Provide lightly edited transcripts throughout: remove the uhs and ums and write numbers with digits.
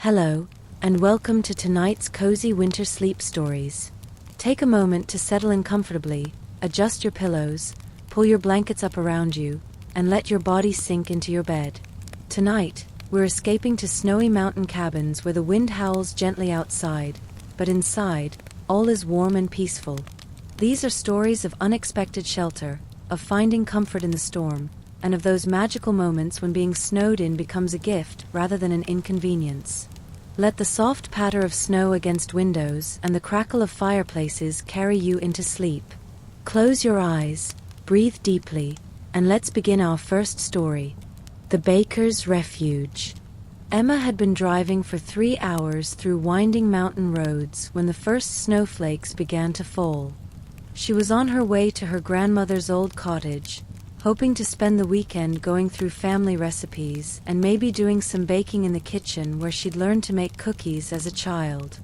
Hello, and welcome to tonight's cozy winter sleep stories. Take a moment to settle in comfortably, adjust your pillows, pull your blankets up around you, and let your body sink into your bed. Tonight, we're escaping to snowy mountain cabins where the wind howls gently outside, but inside, all is warm and peaceful. These are stories of unexpected shelter, of finding comfort in the storm, and of those magical moments when being snowed in becomes a gift rather than an inconvenience. Let the soft patter of snow against windows and the crackle of fireplaces carry you into sleep. Close your eyes, breathe deeply, and let's begin our first story. The Baker's Refuge. Emma had been driving for 3 hours through winding mountain roads when the first snowflakes began to fall. She was on her way to her grandmother's old cottage, hoping to spend the weekend going through family recipes and maybe doing some baking in the kitchen where she'd learned to make cookies as a child.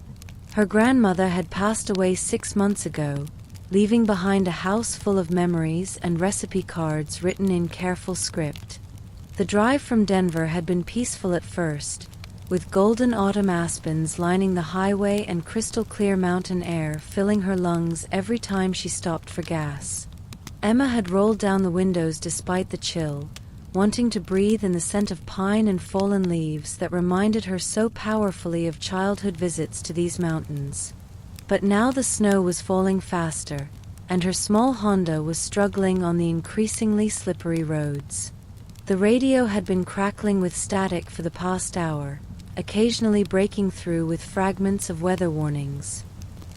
Her grandmother had passed away 6 months ago, leaving behind a house full of memories and recipe cards written in careful script. The drive from Denver had been peaceful at first, with golden autumn aspens lining the highway and crystal-clear mountain air filling her lungs every time she stopped for gas. Emma had rolled down the windows despite the chill, wanting to breathe in the scent of pine and fallen leaves that reminded her so powerfully of childhood visits to these mountains. But now the snow was falling faster, and her small Honda was struggling on the increasingly slippery roads. The radio had been crackling with static for the past hour, occasionally breaking through with fragments of weather warnings.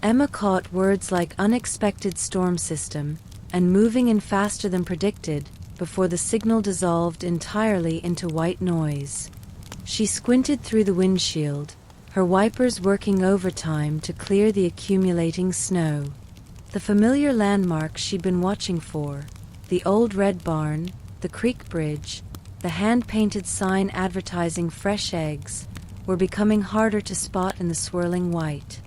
Emma caught words like unexpected storm system and moving in faster than predicted before the signal dissolved entirely into white noise. She squinted through the windshield, her wipers working overtime to clear the accumulating snow. The familiar landmarks she'd been watching for, the old red barn, the creek bridge, the hand-painted sign advertising fresh eggs, were becoming harder to spot in the swirling white.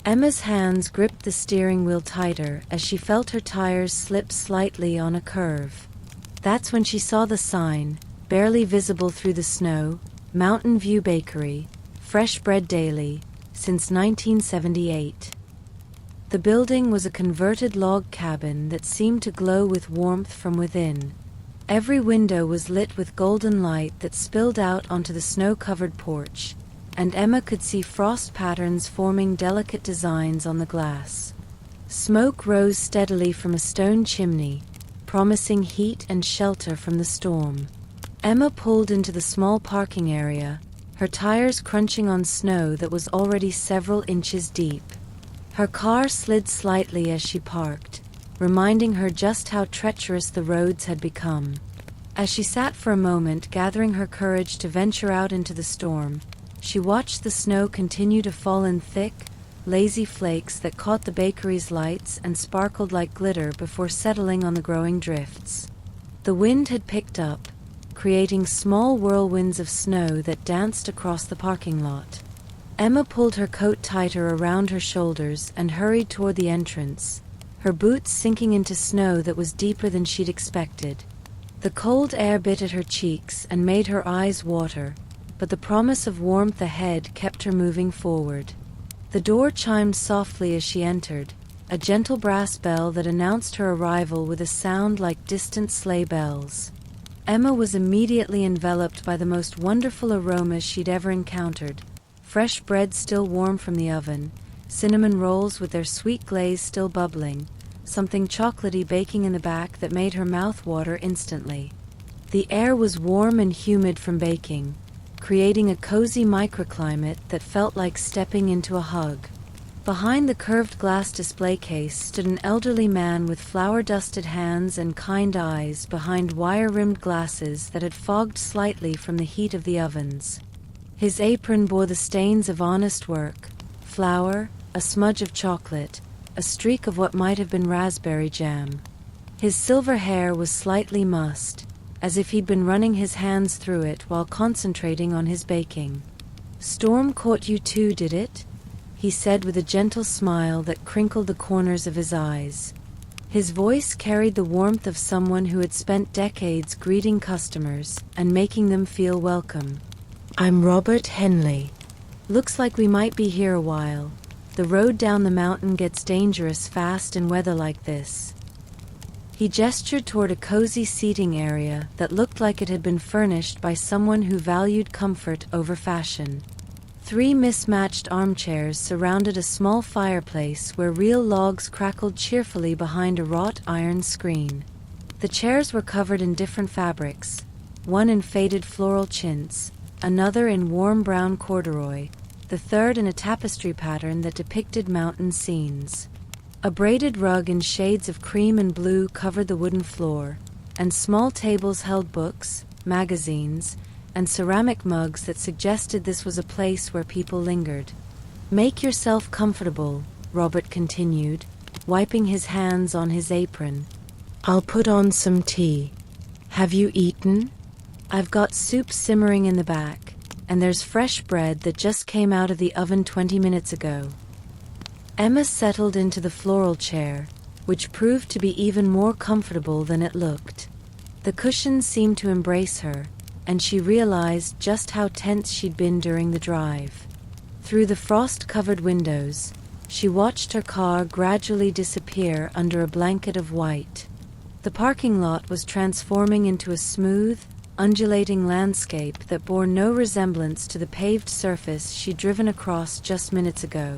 Emma's hands gripped the steering wheel tighter as she felt her tires slip slightly on a curve. That's when she saw the sign, barely visible through the snow, Mountain View Bakery, fresh bread daily, since 1978. The building was a converted log cabin that seemed to glow with warmth from within. Every window was lit with golden light that spilled out onto the snow-covered porch, and Emma could see frost patterns forming delicate designs on the glass. Smoke rose steadily from a stone chimney, promising heat and shelter from the storm. Emma pulled into the small parking area, her tires crunching on snow that was already several inches deep. Her car slid slightly as she parked, reminding her just how treacherous the roads had become. As she sat for a moment, gathering her courage to venture out into the storm, she watched the snow continue to fall in thick, lazy flakes that caught the bakery's lights and sparkled like glitter before settling on the growing drifts. The wind had picked up, creating small whirlwinds of snow that danced across the parking lot. Emma pulled her coat tighter around her shoulders and hurried toward the entrance, her boots sinking into snow that was deeper than she'd expected. The cold air bit at her cheeks and made her eyes water, but the promise of warmth ahead kept her moving forward. The door chimed softly as she entered, a gentle brass bell that announced her arrival with a sound like distant sleigh bells. Emma was immediately enveloped by the most wonderful aromas she'd ever encountered: fresh bread still warm from the oven, cinnamon rolls with their sweet glaze still bubbling, something chocolatey baking in the back that made her mouth water instantly. The air was warm and humid from baking, creating a cozy microclimate that felt like stepping into a hug. Behind the curved glass display case stood an elderly man with flour-dusted hands and kind eyes behind wire-rimmed glasses that had fogged slightly from the heat of the ovens. His apron bore the stains of honest work: flour, a smudge of chocolate, a streak of what might have been raspberry jam. His silver hair was slightly mussed, as if he'd been running his hands through it while concentrating on his baking. "Storm caught you too, did it?" he said with a gentle smile that crinkled the corners of his eyes. His voice carried the warmth of someone who had spent decades greeting customers and making them feel welcome. "I'm Robert Henley. Looks like we might be here a while. The road down the mountain gets dangerous fast in weather like this." He gestured toward a cozy seating area that looked like it had been furnished by someone who valued comfort over fashion. 3 mismatched armchairs surrounded a small fireplace where real logs crackled cheerfully behind a wrought iron screen. The chairs were covered in different fabrics, one in faded floral chintz, another in warm brown corduroy, the third in a tapestry pattern that depicted mountain scenes. A braided rug in shades of cream and blue covered the wooden floor, and small tables held books, magazines, and ceramic mugs that suggested this was a place where people lingered. "Make yourself comfortable," Robert continued, wiping his hands on his apron. "I'll put on some tea. Have you eaten?" "I've got soup simmering in the back, and there's fresh bread that just came out of the oven 20 minutes ago." Emma settled into the floral chair, which proved to be even more comfortable than it looked. The cushions seemed to embrace her, and she realized just how tense she'd been during the drive. Through the frost-covered windows, she watched her car gradually disappear under a blanket of white. The parking lot was transforming into a smooth, undulating landscape that bore no resemblance to the paved surface she'd driven across just minutes ago.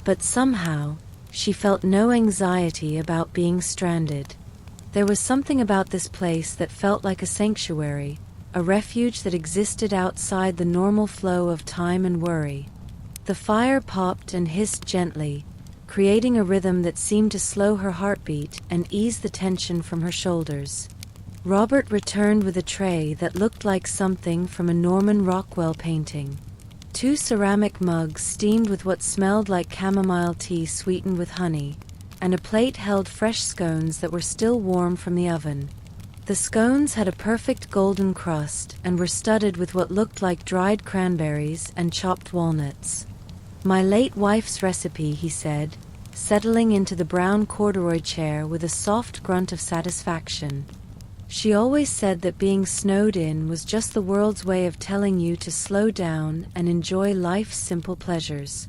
But somehow, she felt no anxiety about being stranded. There was something about this place that felt like a sanctuary, a refuge that existed outside the normal flow of time and worry. The fire popped and hissed gently, creating a rhythm that seemed to slow her heartbeat and ease the tension from her shoulders. Robert returned with a tray that looked like something from a Norman Rockwell painting. 2 ceramic mugs steamed with what smelled like chamomile tea sweetened with honey, and a plate held fresh scones that were still warm from the oven. The scones had a perfect golden crust and were studded with what looked like dried cranberries and chopped walnuts. "My late wife's recipe," he said, settling into the brown corduroy chair with a soft grunt of satisfaction. "She always said that being snowed in was just the world's way of telling you to slow down and enjoy life's simple pleasures.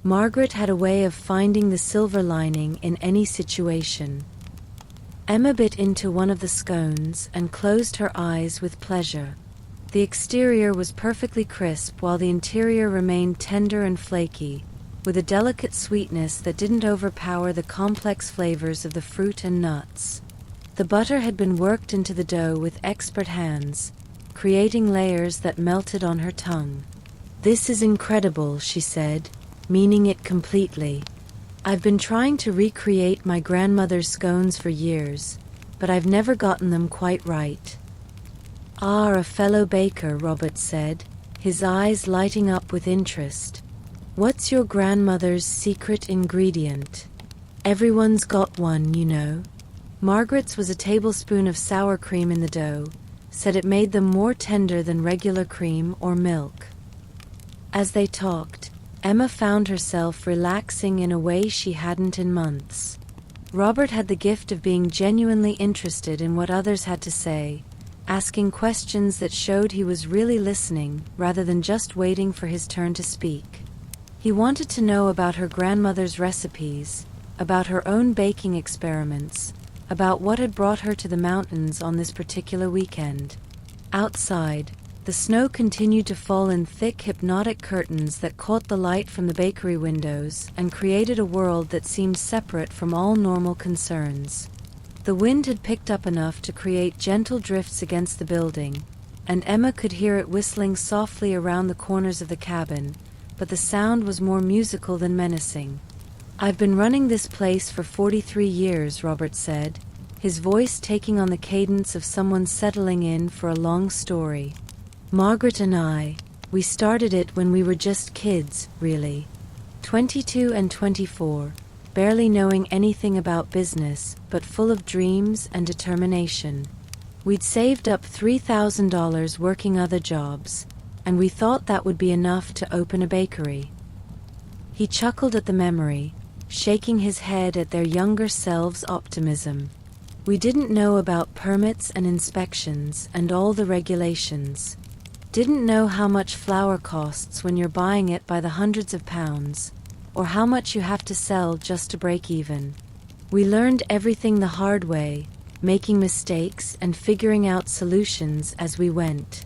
Margaret had a way of finding the silver lining in any situation." Emma bit into one of the scones and closed her eyes with pleasure. The exterior was perfectly crisp while the interior remained tender and flaky, with a delicate sweetness that didn't overpower the complex flavors of the fruit and nuts. The butter had been worked into the dough with expert hands, creating layers that melted on her tongue. "This is incredible," she said, meaning it completely. "I've been trying to recreate my grandmother's scones for years, but I've never gotten them quite right." "Ah, a fellow baker," Robert said, his eyes lighting up with interest. "What's your grandmother's secret ingredient? Everyone's got one, you know." Margaret's was a tablespoon of sour cream in the dough, said it made them more tender than regular cream or milk. As they talked, Emma found herself relaxing in a way she hadn't in months. Robert had the gift of being genuinely interested in what others had to say, asking questions that showed he was really listening rather than just waiting for his turn to speak. He wanted to know about her grandmother's recipes, about her own baking experiments, about what had brought her to the mountains on this particular weekend. Outside, the snow continued to fall in thick, hypnotic curtains that caught the light from the bakery windows and created a world that seemed separate from all normal concerns. The wind had picked up enough to create gentle drifts against the building, and Emma could hear it whistling softly around the corners of the cabin, but the sound was more musical than menacing. "I've been running this place for 43 years, Robert said, his voice taking on the cadence of someone settling in for a long story. "Margaret and I, we started it when we were just kids, really. 22 and 24, barely knowing anything about business, but full of dreams and determination. We'd saved up $3,000 working other jobs, and we thought that would be enough to open a bakery." He chuckled at the memory, shaking his head at their younger selves' optimism. "We didn't know about permits and inspections and all the regulations. Didn't know how much flour costs when you're buying it by the hundreds of pounds, or how much you have to sell just to break even. We learned everything the hard way, making mistakes and figuring out solutions as we went.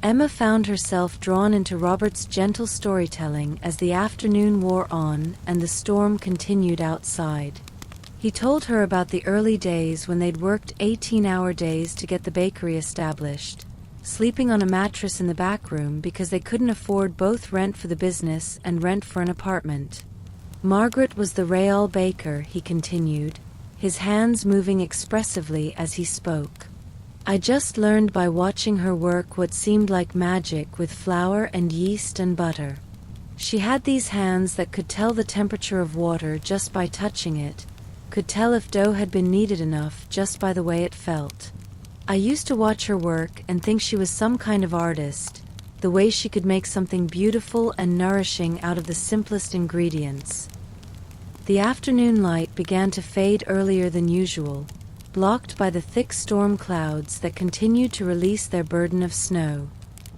Emma found herself drawn into Robert's gentle storytelling as the afternoon wore on and the storm continued outside. He told her about the early days when they'd worked 18-hour days to get the bakery established, sleeping on a mattress in the back room because they couldn't afford both rent for the business and rent for an apartment. Margaret was the real baker, he continued, his hands moving expressively as he spoke. I just learned by watching her work what seemed like magic with flour and yeast and butter. She had these hands that could tell the temperature of water just by touching it, could tell if dough had been kneaded enough just by the way it felt. I used to watch her work and think she was some kind of artist, the way she could make something beautiful and nourishing out of the simplest ingredients. The afternoon light began to fade earlier than usual, blocked by the thick storm clouds that continued to release their burden of snow.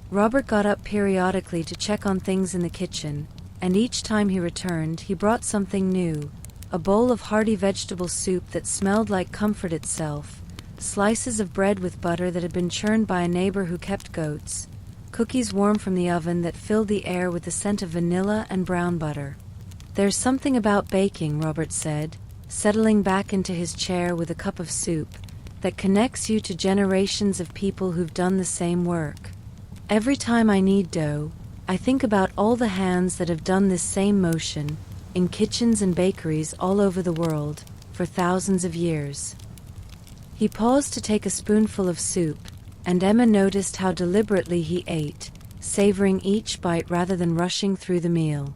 Robert got up periodically to check on things in the kitchen, and each time he returned, he brought something new, a bowl of hearty vegetable soup that smelled like comfort itself, slices of bread with butter that had been churned by a neighbor who kept goats, cookies warm from the oven that filled the air with the scent of vanilla and brown butter. There's something about baking, Robert said, settling back into his chair with a cup of soup, that connects you to generations of people who've done the same work. Every time I knead dough, I think about all the hands that have done this same motion, in kitchens and bakeries all over the world, for thousands of years. He paused to take a spoonful of soup, and Emma noticed how deliberately he ate, savoring each bite rather than rushing through the meal.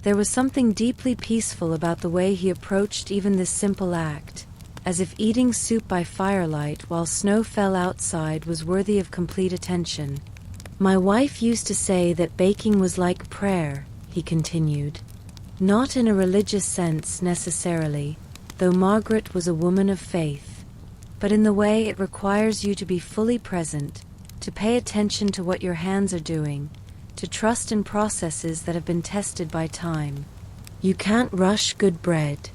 There was something deeply peaceful about the way he approached even this simple act, as if eating soup by firelight while snow fell outside was worthy of complete attention. My wife used to say that baking was like prayer, he continued. Not in a religious sense necessarily, though Margaret was a woman of faith, but in the way it requires you to be fully present, to pay attention to what your hands are doing, to trust in processes that have been tested by time. You can't rush good bread.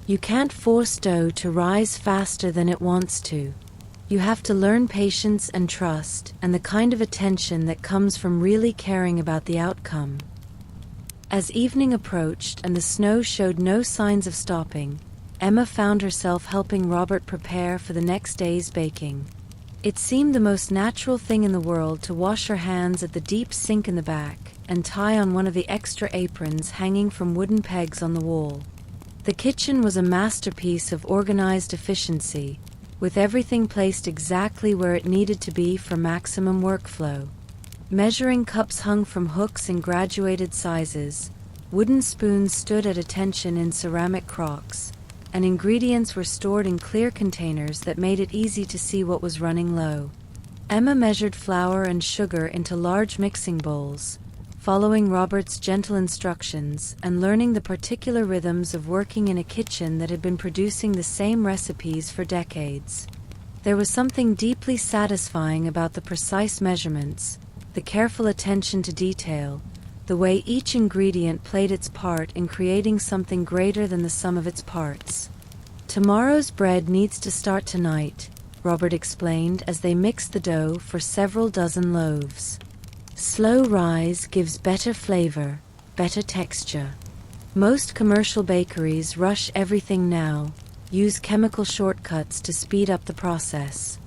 You can't force dough to rise faster than it wants to. You have to learn patience and trust, and the kind of attention that comes from really caring about the outcome. As evening approached and the snow showed no signs of stopping, Emma found herself helping Robert prepare for the next day's baking. It seemed the most natural thing in the world to wash her hands at the deep sink in the back and tie on one of the extra aprons hanging from wooden pegs on the wall. The kitchen was a masterpiece of organized efficiency, with everything placed exactly where it needed to be for maximum workflow. Measuring cups hung from hooks in graduated sizes, wooden spoons stood at attention in ceramic crocks, and ingredients were stored in clear containers that made it easy to see what was running low. Emma measured flour and sugar into large mixing bowls, following Robert's gentle instructions and learning the particular rhythms of working in a kitchen that had been producing the same recipes for decades. There was something deeply satisfying about the precise measurements, the careful attention to detail, the way each ingredient played its part in creating something greater than the sum of its parts. Tomorrow's bread needs to start tonight, Robert explained as they mixed the dough for several dozen loaves. Slow rise gives better flavor, better texture. Most commercial bakeries rush everything now, use chemical shortcuts to speed up the process.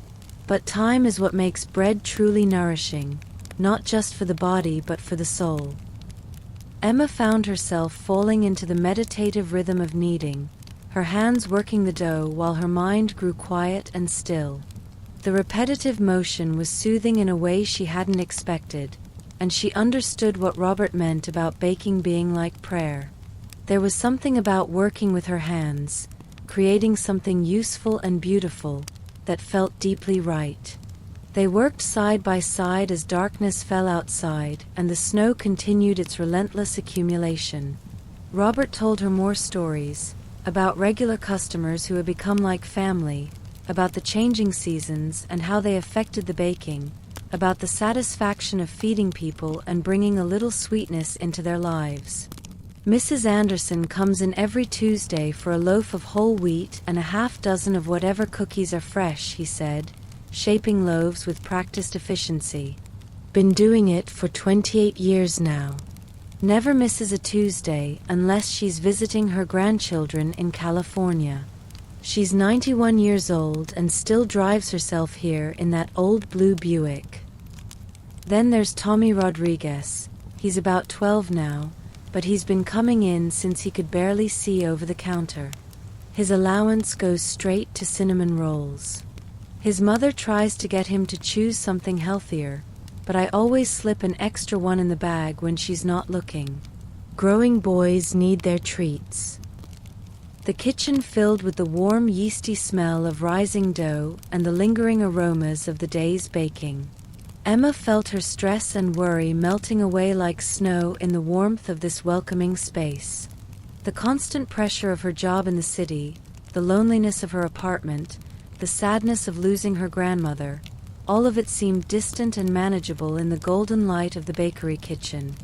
But time is what makes bread truly nourishing, not just for the body but for the soul. Emma found herself falling into the meditative rhythm of kneading, her hands working the dough while her mind grew quiet and still. The repetitive motion was soothing in a way she hadn't expected, and she understood what Robert meant about baking being like prayer. There was something about working with her hands, creating something useful and beautiful, that felt deeply right. They worked side by side as darkness fell outside and the snow continued its relentless accumulation. Robert told her more stories, about regular customers who had become like family, about the changing seasons and how they affected the baking, about the satisfaction of feeding people and bringing a little sweetness into their lives. Mrs. Anderson comes in every Tuesday for a loaf of whole wheat and a half dozen of whatever cookies are fresh, he said, shaping loaves with practiced efficiency. Been doing it for 28 years now. Never misses a Tuesday unless she's visiting her grandchildren in California. She's 91 years old and still drives herself here in that old blue Buick. Then there's Tommy Rodriguez. He's about 12 now, but he's been coming in since he could barely see over the counter. His allowance goes straight to cinnamon rolls. His mother tries to get him to choose something healthier, but I always slip an extra one in the bag when she's not looking. Growing boys need their treats. The kitchen filled with the warm, yeasty smell of rising dough and the lingering aromas of the day's baking. Emma felt her stress and worry melting away like snow in the warmth of this welcoming space. The constant pressure of her job in the city, the loneliness of her apartment, the sadness of losing her grandmother, all of it seemed distant and manageable in the golden light of the bakery kitchen.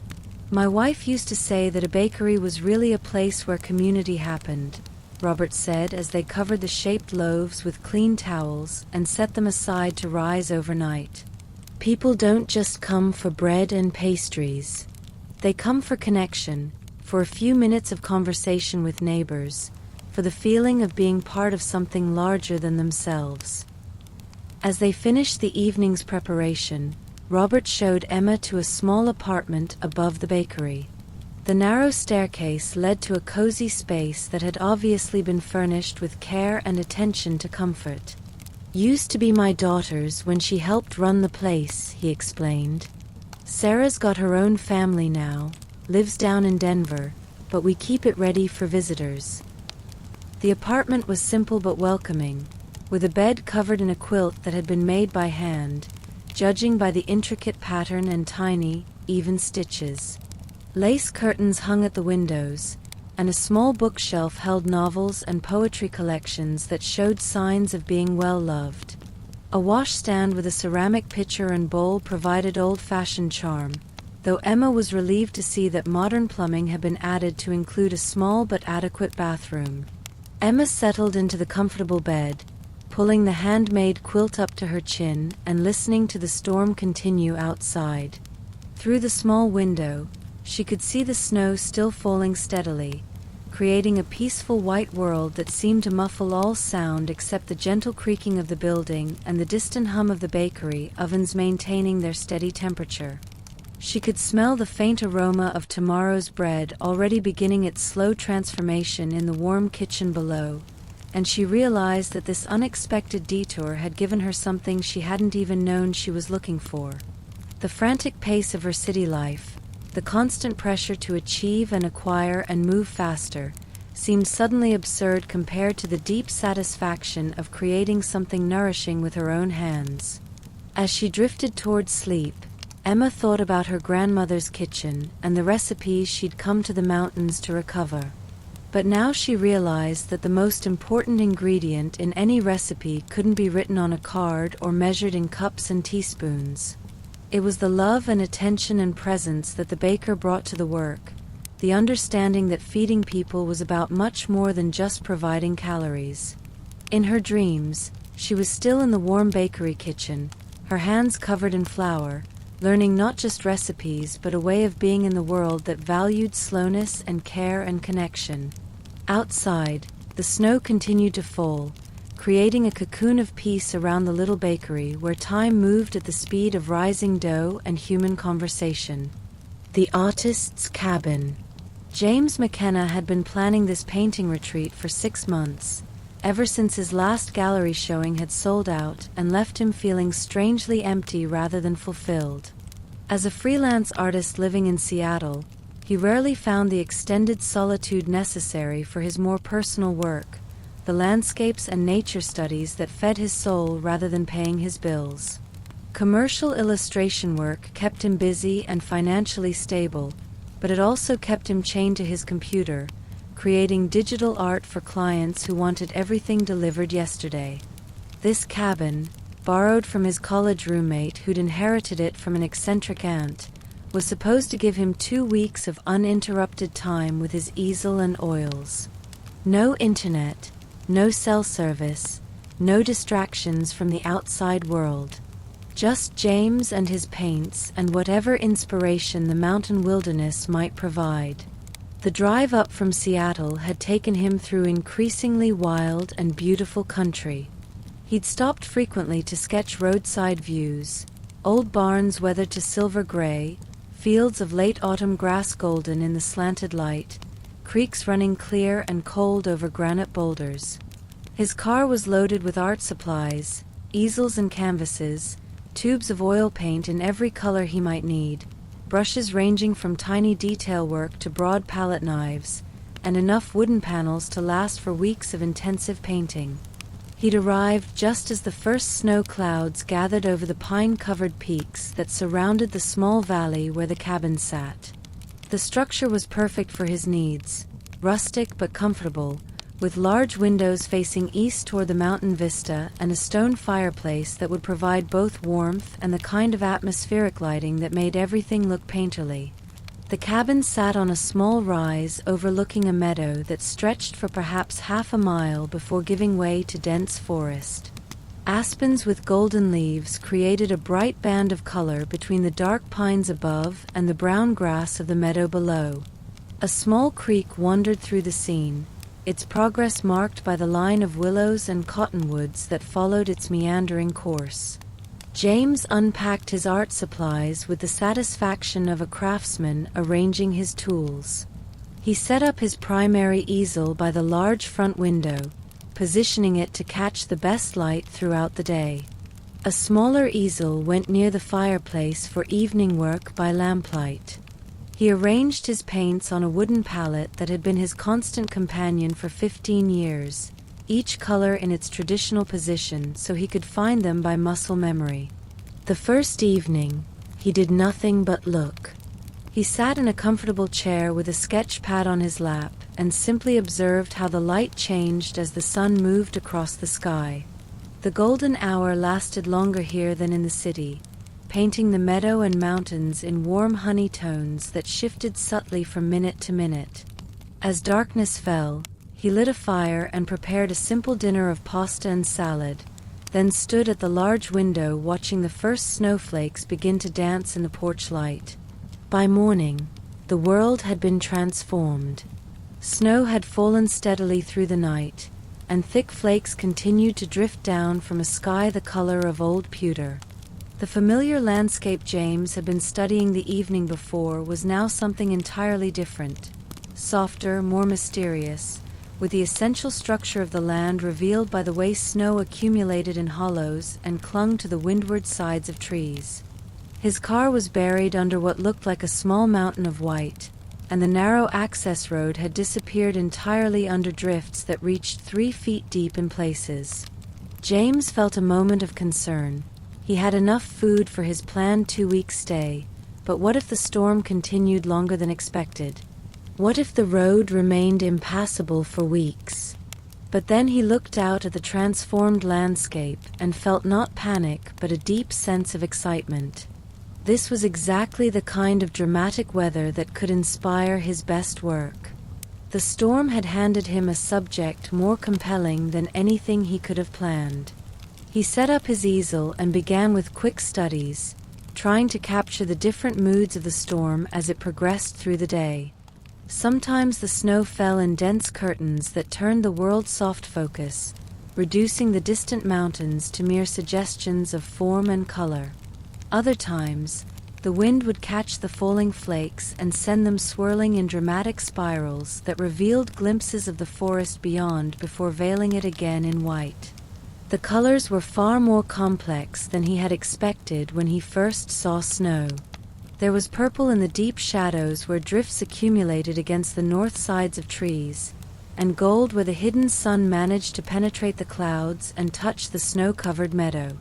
My wife used to say that a bakery was really a place where community happened, Robert said as they covered the shaped loaves with clean towels and set them aside to rise overnight. People don't just come for bread and pastries. They come for connection, for a few minutes of conversation with neighbors, for the feeling of being part of something larger than themselves. As they finished the evening's preparation, Robert showed Emma to a small apartment above the bakery. The narrow staircase led to a cozy space that had obviously been furnished with care and attention to comfort. Used to be my daughter's when she helped run the place, he explained. Sarah's got her own family now, lives down in Denver, but we keep it ready for visitors. The apartment was simple but welcoming, with a bed covered in a quilt that had been made by hand, judging by the intricate pattern and tiny, even stitches. Lace curtains hung at the windows, and a small bookshelf held novels and poetry collections that showed signs of being well loved. A washstand with a ceramic pitcher and bowl provided old-fashioned charm, though Emma was relieved to see that modern plumbing had been added to include a small but adequate bathroom. Emma settled into the comfortable bed, pulling the handmade quilt up to her chin and listening to the storm continue outside. Through the small window, she could see the snow still falling steadily, creating a peaceful white world that seemed to muffle all sound except the gentle creaking of the building and the distant hum of the bakery ovens maintaining their steady temperature. She could smell the faint aroma of tomorrow's bread already beginning its slow transformation in the warm kitchen below, and she realized that this unexpected detour had given her something she hadn't even known she was looking for. The frantic pace of her city life, the constant pressure to achieve and acquire and move faster, seemed suddenly absurd compared to the deep satisfaction of creating something nourishing with her own hands. As she drifted toward sleep, Emma thought about her grandmother's kitchen and the recipes she'd come to the mountains to recover. But now she realized that the most important ingredient in any recipe couldn't be written on a card or measured in cups and teaspoons. It was the love and attention and presence that the baker brought to the work, the understanding that feeding people was about much more than just providing calories. In her dreams, she was still in the warm bakery kitchen, her hands covered in flour, learning not just recipes but a way of being in the world that valued slowness and care and connection. Outside, the snow continued to fall, creating a cocoon of peace around the little bakery where time moved at the speed of rising dough and human conversation. The artist's cabin. James McKenna had been planning this painting retreat for 6 months, ever since his last gallery showing had sold out and left him feeling strangely empty rather than fulfilled. As a freelance artist living in Seattle, he rarely found the extended solitude necessary for his more personal work, the landscapes and nature studies that fed his soul rather than paying his bills. Commercial illustration work kept him busy and financially stable, but it also kept him chained to his computer, creating digital art for clients who wanted everything delivered yesterday. This cabin, borrowed from his college roommate who'd inherited it from an eccentric aunt, was supposed to give him 2 weeks of uninterrupted time with his easel and oils. No internet, no cell service, no distractions from the outside world. Just James and his paints and whatever inspiration the mountain wilderness might provide. The drive up from Seattle had taken him through increasingly wild and beautiful country. He'd stopped frequently to sketch roadside views, old barns weathered to silver gray, fields of late autumn grass golden in the slanted light, creeks running clear and cold over granite boulders. His car was loaded with art supplies, easels and canvases, tubes of oil paint in every color he might need, brushes ranging from tiny detail work to broad palette knives, and enough wooden panels to last for weeks of intensive painting. He'd arrived just as the first snow clouds gathered over the pine-covered peaks that surrounded the small valley where the cabin sat. The structure was perfect for his needs, rustic but comfortable, with large windows facing east toward the mountain vista and a stone fireplace that would provide both warmth and the kind of atmospheric lighting that made everything look painterly. The cabin sat on a small rise overlooking a meadow that stretched for perhaps half a mile before giving way to dense forest. Aspens with golden leaves created a bright band of color between the dark pines above and the brown grass of the meadow below. A small creek wandered through the scene, its progress marked by the line of willows and cottonwoods that followed its meandering course. James unpacked his art supplies with the satisfaction of a craftsman arranging his tools. He set up his primary easel by the large front window, positioning it to catch the best light throughout the day. A smaller easel went near the fireplace for evening work by lamplight. He arranged his paints on a wooden palette that had been his constant companion for 15 years, each color in its traditional position so he could find them by muscle memory. The first evening, he did nothing but look. He sat in a comfortable chair with a sketch pad on his lap and simply observed how the light changed as the sun moved across the sky. The golden hour lasted longer here than in the city, painting the meadow and mountains in warm honey tones that shifted subtly from minute to minute. As darkness fell, he lit a fire and prepared a simple dinner of pasta and salad, then stood at the large window watching the first snowflakes begin to dance in the porch light. By morning, the world had been transformed. Snow had fallen steadily through the night, and thick flakes continued to drift down from a sky the color of old pewter. The familiar landscape James had been studying the evening before was now something entirely different, softer, more mysterious, with the essential structure of the land revealed by the way snow accumulated in hollows and clung to the windward sides of trees. His car was buried under what looked like a small mountain of white, and the narrow access road had disappeared entirely under drifts that reached 3 feet deep in places. James felt a moment of concern. He had enough food for his planned 2-week stay, but what if the storm continued longer than expected? What if the road remained impassable for weeks? But then he looked out at the transformed landscape and felt not panic but a deep sense of excitement. This was exactly the kind of dramatic weather that could inspire his best work. The storm had handed him a subject more compelling than anything he could have planned. He set up his easel and began with quick studies, trying to capture the different moods of the storm as it progressed through the day. Sometimes the snow fell in dense curtains that turned the world soft focus, reducing the distant mountains to mere suggestions of form and color. Other times, the wind would catch the falling flakes and send them swirling in dramatic spirals that revealed glimpses of the forest beyond before veiling it again in white. The colors were far more complex than he had expected when he first saw snow. There was purple in the deep shadows where drifts accumulated against the north sides of trees, and gold where the hidden sun managed to penetrate the clouds and touch the snow-covered meadow.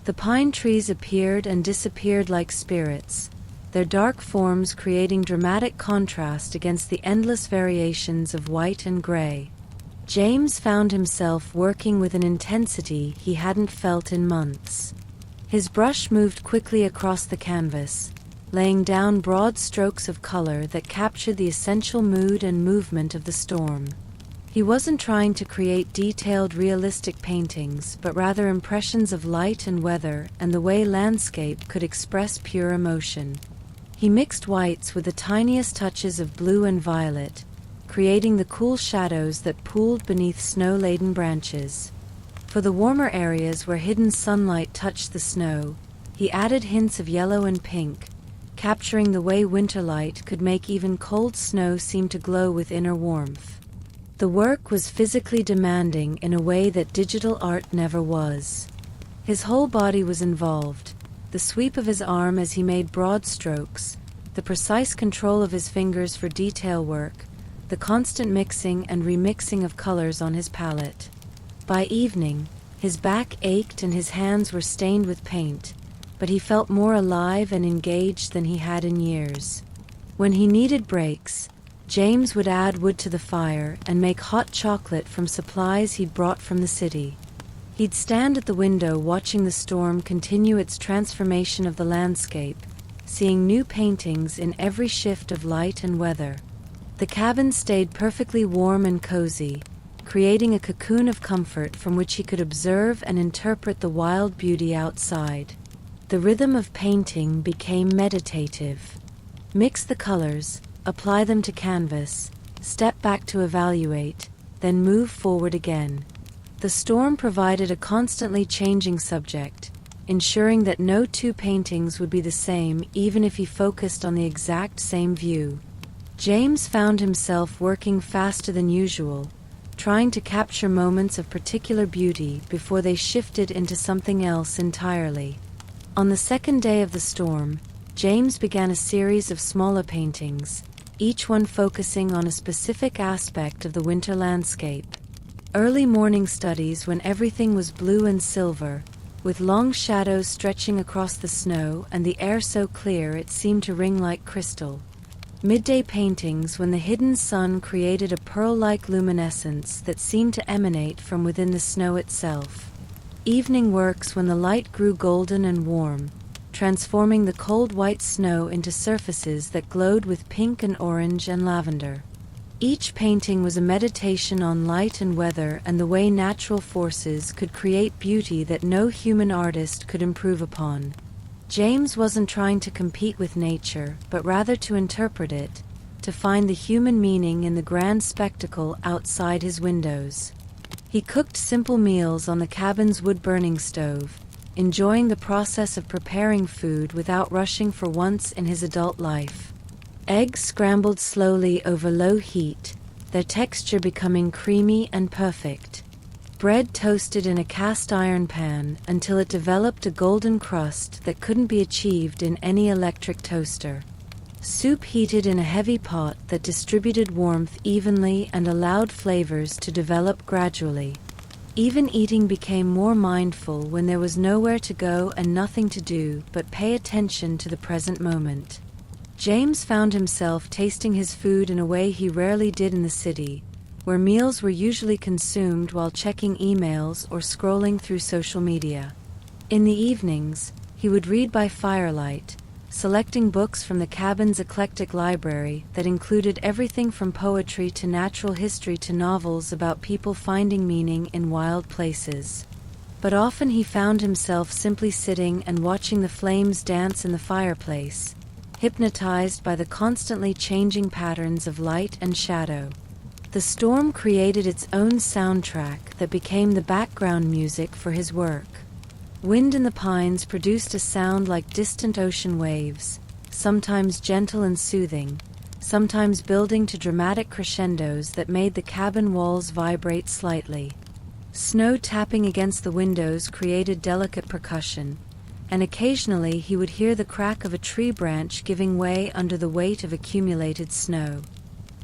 The pine trees appeared and disappeared like spirits, their dark forms creating dramatic contrast against the endless variations of white and gray. James found himself working with an intensity he hadn't felt in months. His brush moved quickly across the canvas, laying down broad strokes of color that captured the essential mood and movement of the storm. He wasn't trying to create detailed, realistic paintings, but rather impressions of light and weather and the way landscape could express pure emotion. He mixed whites with the tiniest touches of blue and violet, creating the cool shadows that pooled beneath snow-laden branches. For the warmer areas where hidden sunlight touched the snow, he added hints of yellow and pink, capturing the way winter light could make even cold snow seem to glow with inner warmth. The work was physically demanding in a way that digital art never was. His whole body was involved, the sweep of his arm as he made broad strokes, the precise control of his fingers for detail work, the constant mixing and remixing of colors on his palette. By evening, his back ached and his hands were stained with paint, but he felt more alive and engaged than he had in years. When he needed breaks, James would add wood to the fire and make hot chocolate from supplies he'd brought from the city. He'd stand at the window watching the storm continue its transformation of the landscape, seeing new paintings in every shift of light and weather. The cabin stayed perfectly warm and cozy, creating a cocoon of comfort from which he could observe and interpret the wild beauty outside. The rhythm of painting became meditative. Mix the colors, apply them to canvas, step back to evaluate, then move forward again. The storm provided a constantly changing subject, ensuring that no two paintings would be the same even if he focused on the exact same view. James found himself working faster than usual, trying to capture moments of particular beauty before they shifted into something else entirely. On the second day of the storm, James began a series of smaller paintings, each one focusing on a specific aspect of the winter landscape. Early morning studies when everything was blue and silver, with long shadows stretching across the snow and the air so clear it seemed to ring like crystal. Midday paintings when the hidden sun created a pearl-like luminescence that seemed to emanate from within the snow itself. Evening works when the light grew golden and warm, transforming the cold white snow into surfaces that glowed with pink and orange and lavender. Each painting was a meditation on light and weather and the way natural forces could create beauty that no human artist could improve upon. James wasn't trying to compete with nature, but rather to interpret it, to find the human meaning in the grand spectacle outside his windows. He cooked simple meals on the cabin's wood-burning stove, enjoying the process of preparing food without rushing for once in his adult life. Eggs scrambled slowly over low heat, their texture becoming creamy and perfect. Bread toasted in a cast-iron pan until it developed a golden crust that couldn't be achieved in any electric toaster. Soup heated in a heavy pot that distributed warmth evenly and allowed flavors to develop gradually. Even eating became more mindful when there was nowhere to go and nothing to do but pay attention to the present moment. James found himself tasting his food in a way he rarely did in the city, where meals were usually consumed while checking emails or scrolling through social media. In the evenings, he would read by firelight, selecting books from the cabin's eclectic library that included everything from poetry to natural history to novels about people finding meaning in wild places. But often he found himself simply sitting and watching the flames dance in the fireplace, hypnotized by the constantly changing patterns of light and shadow. The storm created its own soundtrack that became the background music for his work. Wind in the pines produced a sound like distant ocean waves, sometimes gentle and soothing, sometimes building to dramatic crescendos that made the cabin walls vibrate slightly. Snow tapping against the windows created delicate percussion, and occasionally he would hear the crack of a tree branch giving way under the weight of accumulated snow.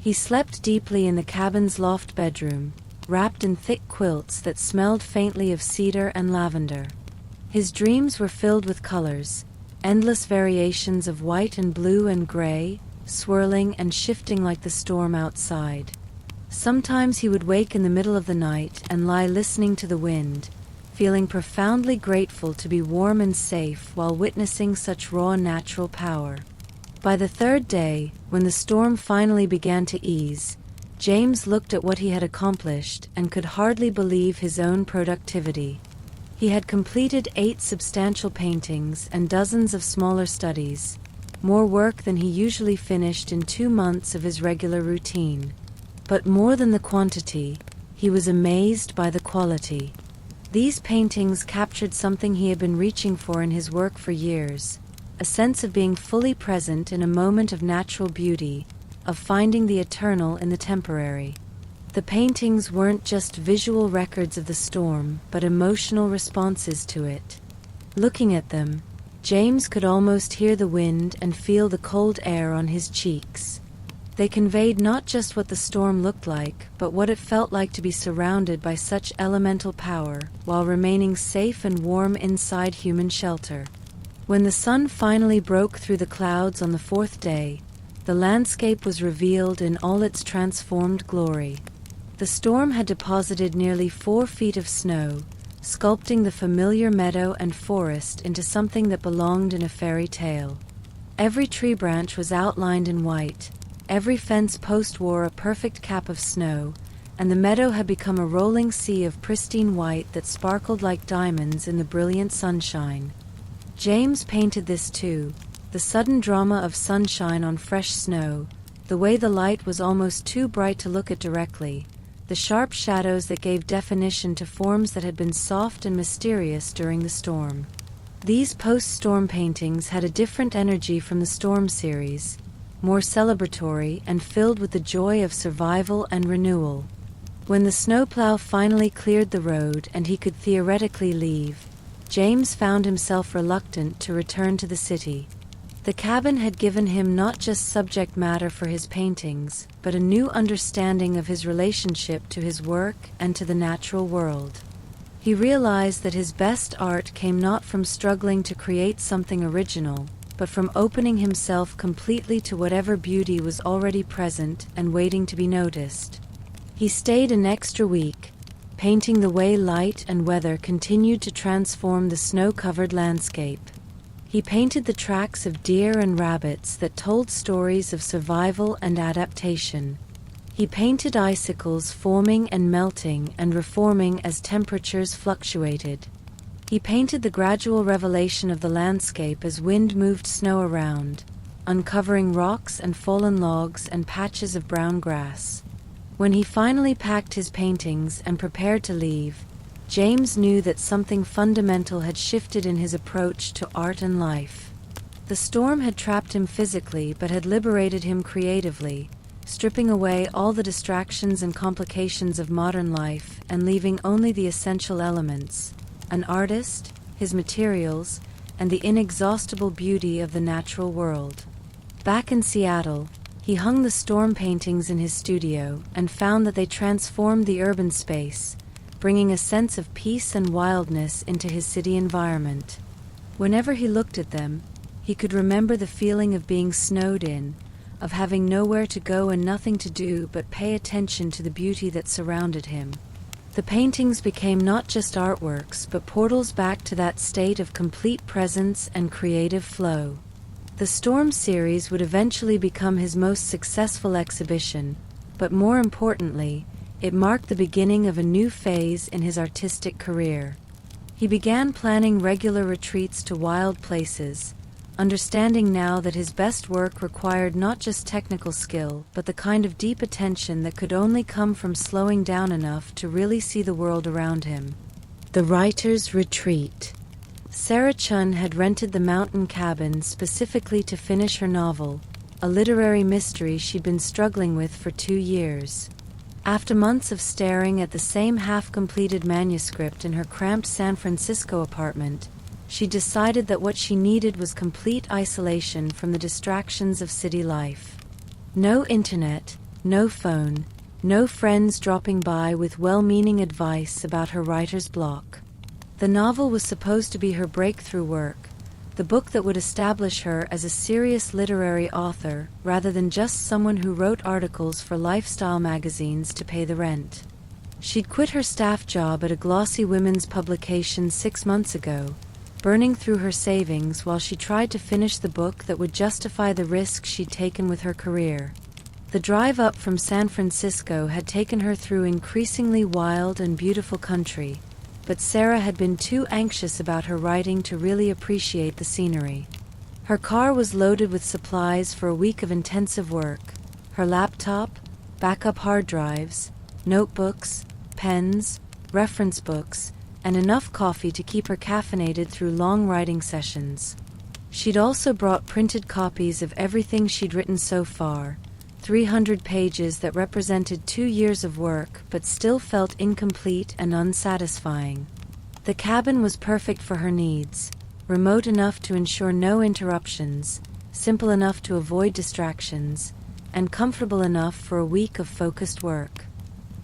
He slept deeply in the cabin's loft bedroom, wrapped in thick quilts that smelled faintly of cedar and lavender. His dreams were filled with colors, endless variations of white and blue and gray, swirling and shifting like the storm outside. Sometimes he would wake in the middle of the night and lie listening to the wind, feeling profoundly grateful to be warm and safe while witnessing such raw natural power. By the third day, when the storm finally began to ease, James looked at what he had accomplished and could hardly believe his own productivity. He had completed 8 substantial paintings and dozens of smaller studies, more work than he usually finished in 2 months of his regular routine. But more than the quantity, he was amazed by the quality. These paintings captured something he had been reaching for in his work for years, a sense of being fully present in a moment of natural beauty, of finding the eternal in the temporary. The paintings weren't just visual records of the storm, but emotional responses to it. Looking at them, James could almost hear the wind and feel the cold air on his cheeks. They conveyed not just what the storm looked like, but what it felt like to be surrounded by such elemental power, while remaining safe and warm inside human shelter. When the sun finally broke through the clouds on the 4th day, the landscape was revealed in all its transformed glory. The storm had deposited nearly 4 feet of snow, sculpting the familiar meadow and forest into something that belonged in a fairy tale. Every tree branch was outlined in white, every fence post wore a perfect cap of snow, and the meadow had become a rolling sea of pristine white that sparkled like diamonds in the brilliant sunshine. James painted this too, the sudden drama of sunshine on fresh snow, the way the light was almost too bright to look at directly, the sharp shadows that gave definition to forms that had been soft and mysterious during the storm. These post-storm paintings had a different energy from the storm series, more celebratory and filled with the joy of survival and renewal. When the snowplow finally cleared the road and he could theoretically leave, James found himself reluctant to return to the city. The cabin had given him not just subject matter for his paintings, but a new understanding of his relationship to his work and to the natural world. He realized that his best art came not from struggling to create something original, but from opening himself completely to whatever beauty was already present and waiting to be noticed. He stayed an extra week, painting the way light and weather continued to transform the snow-covered landscape. He painted the tracks of deer and rabbits that told stories of survival and adaptation. He painted icicles forming and melting and reforming as temperatures fluctuated. He painted the gradual revelation of the landscape as wind moved snow around, uncovering rocks and fallen logs and patches of brown grass. When he finally packed his paintings and prepared to leave, James knew that something fundamental had shifted in his approach to art and life. The storm had trapped him physically but had liberated him creatively, stripping away all the distractions and complications of modern life and leaving only the essential elements: an artist, his materials, and the inexhaustible beauty of the natural world. Back in Seattle, he hung the storm paintings in his studio and found that they transformed the urban space, bringing a sense of peace and wildness into his city environment. Whenever he looked at them, he could remember the feeling of being snowed in, of having nowhere to go and nothing to do but pay attention to the beauty that surrounded him. The paintings became not just artworks but portals back to that state of complete presence and creative flow. The Storm series would eventually become his most successful exhibition, but more importantly, it marked the beginning of a new phase in his artistic career. He began planning regular retreats to wild places, understanding now that his best work required not just technical skill, but the kind of deep attention that could only come from slowing down enough to really see the world around him. The Writer's Retreat. Sarah Chun had rented the mountain cabin specifically to finish her novel, a literary mystery she'd been struggling with for 2 years. After months of staring at the same half-completed manuscript in her cramped San Francisco apartment, she decided that what she needed was complete isolation from the distractions of city life. No internet, no phone, no friends dropping by with well-meaning advice about her writer's block. The novel was supposed to be her breakthrough work, the book that would establish her as a serious literary author rather than just someone who wrote articles for lifestyle magazines to pay the rent. She'd quit her staff job at a glossy women's publication 6 months ago, burning through her savings while she tried to finish the book that would justify the risk she'd taken with her career. The drive up from San Francisco had taken her through increasingly wild and beautiful country, but Sarah had been too anxious about her writing to really appreciate the scenery. Her car was loaded with supplies for a week of intensive work: her laptop, backup hard drives, notebooks, pens, reference books, and enough coffee to keep her caffeinated through long writing sessions. She'd also brought printed copies of everything she'd written so far, 300 pages that represented 2 years of work but still felt incomplete and unsatisfying. The cabin was perfect for her needs, remote enough to ensure no interruptions, simple enough to avoid distractions, and comfortable enough for a week of focused work.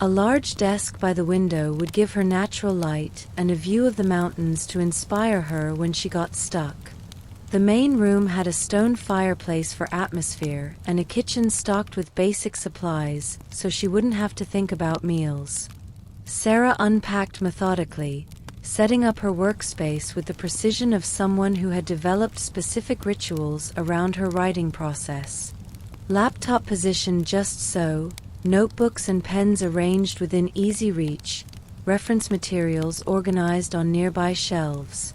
A large desk by the window would give her natural light and a view of the mountains to inspire her when she got stuck. The main room had a stone fireplace for atmosphere and a kitchen stocked with basic supplies so she wouldn't have to think about meals. Sarah unpacked methodically, setting up her workspace with the precision of someone who had developed specific rituals around her writing process. Laptop positioned just so, notebooks and pens arranged within easy reach, reference materials organized on nearby shelves.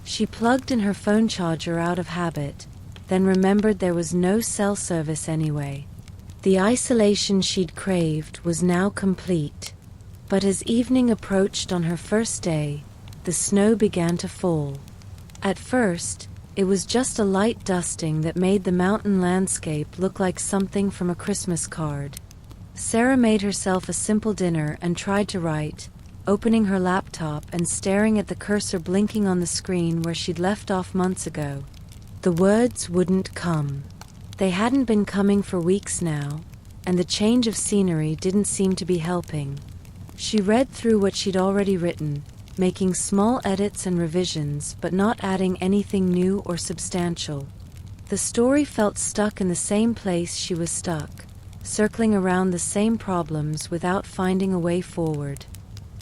She plugged in her phone charger out of habit, then remembered there was no cell service anyway. The isolation she'd craved was now complete. But as evening approached on her first day, the snow began to fall. At first, it was just a light dusting that made the mountain landscape look like something from a Christmas card. Sarah made herself a simple dinner and tried to write, opening her laptop and staring at the cursor blinking on the screen where she'd left off months ago. The words wouldn't come. They hadn't been coming for weeks now, and the change of scenery didn't seem to be helping. She read through what she'd already written, making small edits and revisions but not adding anything new or substantial. The story felt stuck in the same place she was stuck, circling around the same problems without finding a way forward.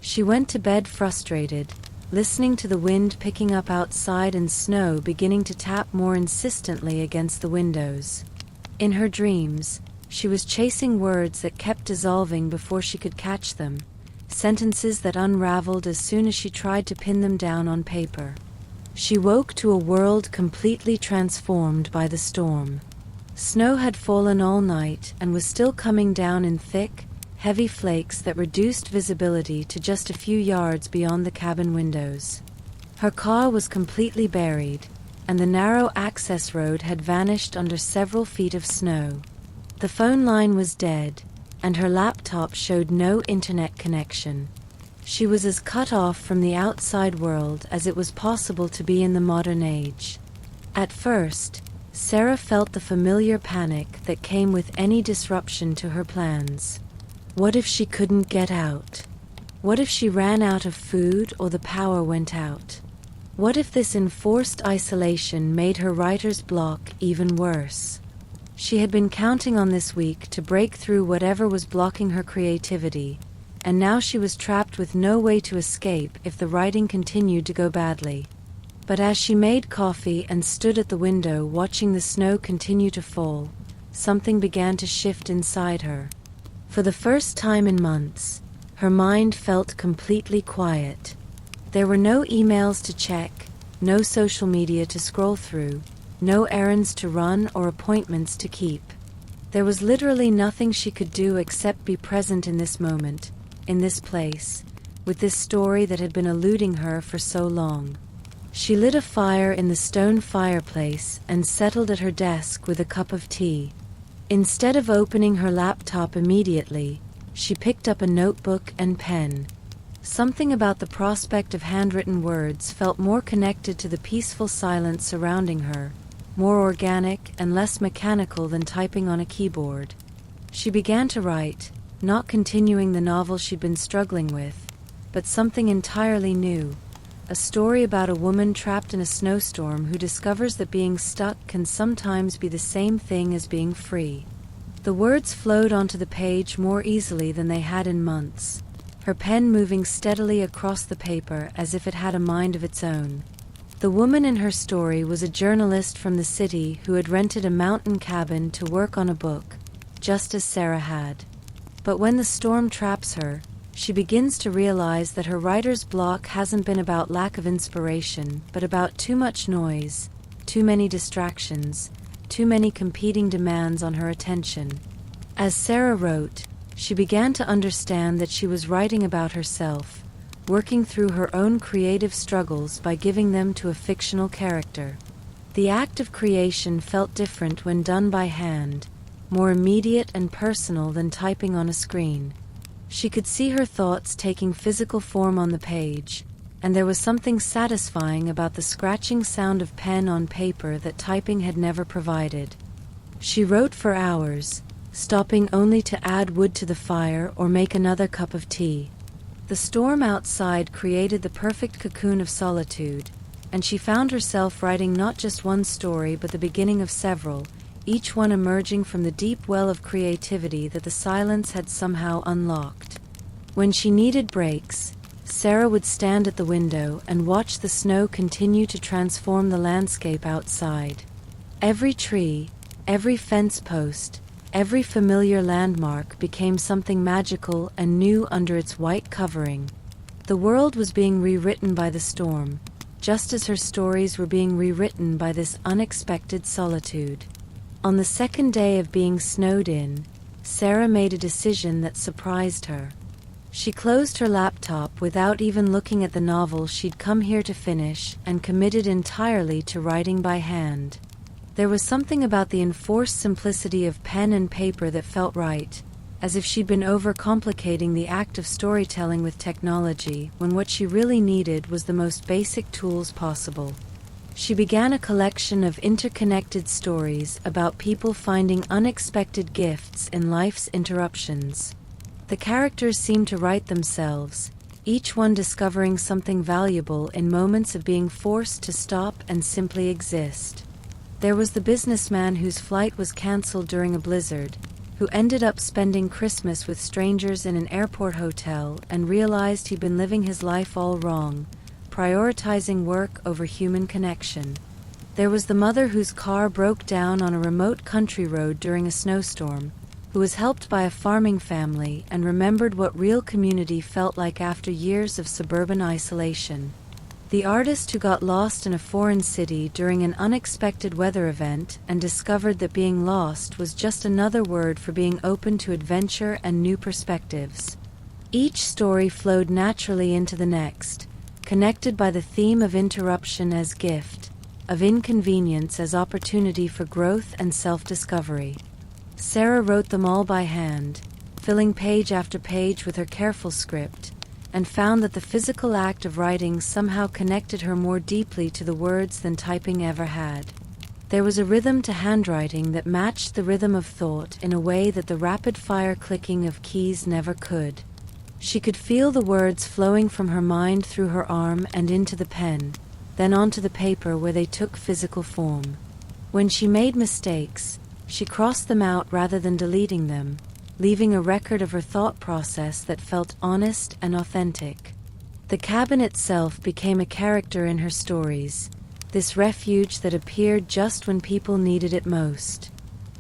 She went to bed frustrated, listening to the wind picking up outside and snow beginning to tap more insistently against the windows. In her dreams, she was chasing words that kept dissolving before she could catch them, sentences that unraveled as soon as she tried to pin them down on paper. She woke to a world completely transformed by the storm. Snow had fallen all night and was still coming down in thick, heavy flakes that reduced visibility to just a few yards beyond the cabin windows. Her car was completely buried, and the narrow access road had vanished under several feet of snow. The phone line was dead, and her laptop showed no internet connection. She was as cut off from the outside world as it was possible to be in the modern age. At first, Sarah felt the familiar panic that came with any disruption to her plans. What if she couldn't get out? What if she ran out of food or the power went out? What if this enforced isolation made her writer's block even worse? She had been counting on this week to break through whatever was blocking her creativity, and now she was trapped with no way to escape if the writing continued to go badly. But as she made coffee and stood at the window watching the snow continue to fall, something began to shift inside her. For the first time in months, her mind felt completely quiet. There were no emails to check, no social media to scroll through, no errands to run or appointments to keep. There was literally nothing she could do except be present in this moment, in this place, with this story that had been eluding her for so long. She lit a fire in the stone fireplace and settled at her desk with a cup of tea. Instead of opening her laptop immediately, she picked up a notebook and pen. Something about the prospect of handwritten words felt more connected to the peaceful silence surrounding her, more organic and less mechanical than typing on a keyboard. She began to write, not continuing the novel she'd been struggling with, but something entirely new, a story about a woman trapped in a snowstorm who discovers that being stuck can sometimes be the same thing as being free. The words flowed onto the page more easily than they had in months, her pen moving steadily across the paper as if it had a mind of its own. The woman in her story was a journalist from the city who had rented a mountain cabin to work on a book, just as Sarah had. But when the storm traps her, she begins to realize that her writer's block hasn't been about lack of inspiration, but about too much noise, too many distractions, too many competing demands on her attention. As Sarah wrote, she began to understand that she was writing about herself, working through her own creative struggles by giving them to a fictional character. The act of creation felt different when done by hand, more immediate and personal than typing on a screen. She could see her thoughts taking physical form on the page, and there was something satisfying about the scratching sound of pen on paper that typing had never provided. She wrote for hours, stopping only to add wood to the fire or make another cup of tea. The storm outside created the perfect cocoon of solitude, and she found herself writing not just one story but the beginning of several, each one emerging from the deep well of creativity that the silence had somehow unlocked. When she needed breaks, Sarah would stand at the window and watch the snow continue to transform the landscape outside. Every tree, every fence post, every familiar landmark became something magical and new under its white covering. The world was being rewritten by the storm, just as her stories were being rewritten by this unexpected solitude. On the second day of being snowed in, Sarah made a decision that surprised her. She closed her laptop without even looking at the novel she'd come here to finish and committed entirely to writing by hand. There was something about the enforced simplicity of pen and paper that felt right, as if she'd been overcomplicating the act of storytelling with technology when what she really needed was the most basic tools possible. She began a collection of interconnected stories about people finding unexpected gifts in life's interruptions. The characters seemed to write themselves, each one discovering something valuable in moments of being forced to stop and simply exist. There was the businessman whose flight was cancelled during a blizzard, who ended up spending Christmas with strangers in an airport hotel and realized he'd been living his life all wrong, prioritizing work over human connection. There was the mother whose car broke down on a remote country road during a snowstorm, who was helped by a farming family and remembered what real community felt like after years of suburban isolation. The artist who got lost in a foreign city during an unexpected weather event and discovered that being lost was just another word for being open to adventure and new perspectives. Each story flowed naturally into the next, connected by the theme of interruption as gift, of inconvenience as opportunity for growth and self-discovery. Sarah wrote them all by hand, filling page after page with her careful script, and found that the physical act of writing somehow connected her more deeply to the words than typing ever had. There was a rhythm to handwriting that matched the rhythm of thought in a way that the rapid-fire clicking of keys never could. She could feel the words flowing from her mind through her arm and into the pen, then onto the paper where they took physical form. When she made mistakes, she crossed them out rather than deleting them, leaving a record of her thought process that felt honest and authentic. The cabin itself became a character in her stories, this refuge that appeared just when people needed it most.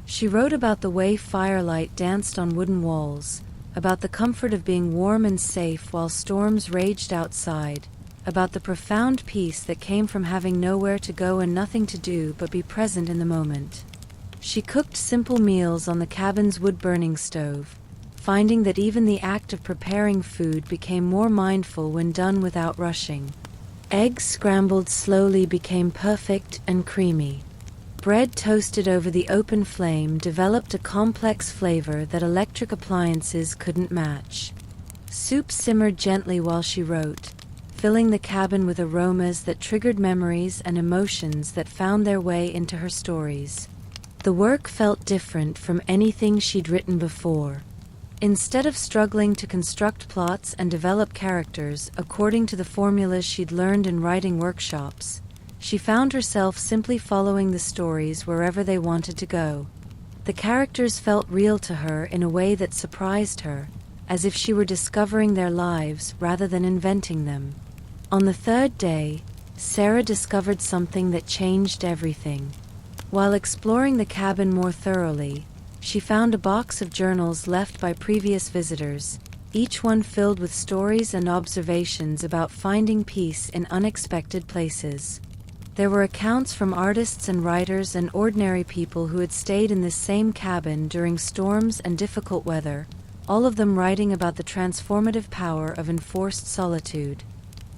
She wrote about the way firelight danced on wooden walls, about the comfort of being warm and safe while storms raged outside, about the profound peace that came from having nowhere to go and nothing to do but be present in the moment. She cooked simple meals on the cabin's wood-burning stove, finding that even the act of preparing food became more mindful when done without rushing. Eggs scrambled slowly became perfect and creamy. Bread toasted over the open flame developed a complex flavor that electric appliances couldn't match. Soup simmered gently while she wrote, filling the cabin with aromas that triggered memories and emotions that found their way into her stories. The work felt different from anything she'd written before. Instead of struggling to construct plots and develop characters according to the formulas she'd learned in writing workshops, she found herself simply following the stories wherever they wanted to go. The characters felt real to her in a way that surprised her, as if she were discovering their lives rather than inventing them. On the third day, Sarah discovered something that changed everything. While exploring the cabin more thoroughly, she found a box of journals left by previous visitors, each one filled with stories and observations about finding peace in unexpected places. There were accounts from artists and writers and ordinary people who had stayed in this same cabin during storms and difficult weather, all of them writing about the transformative power of enforced solitude.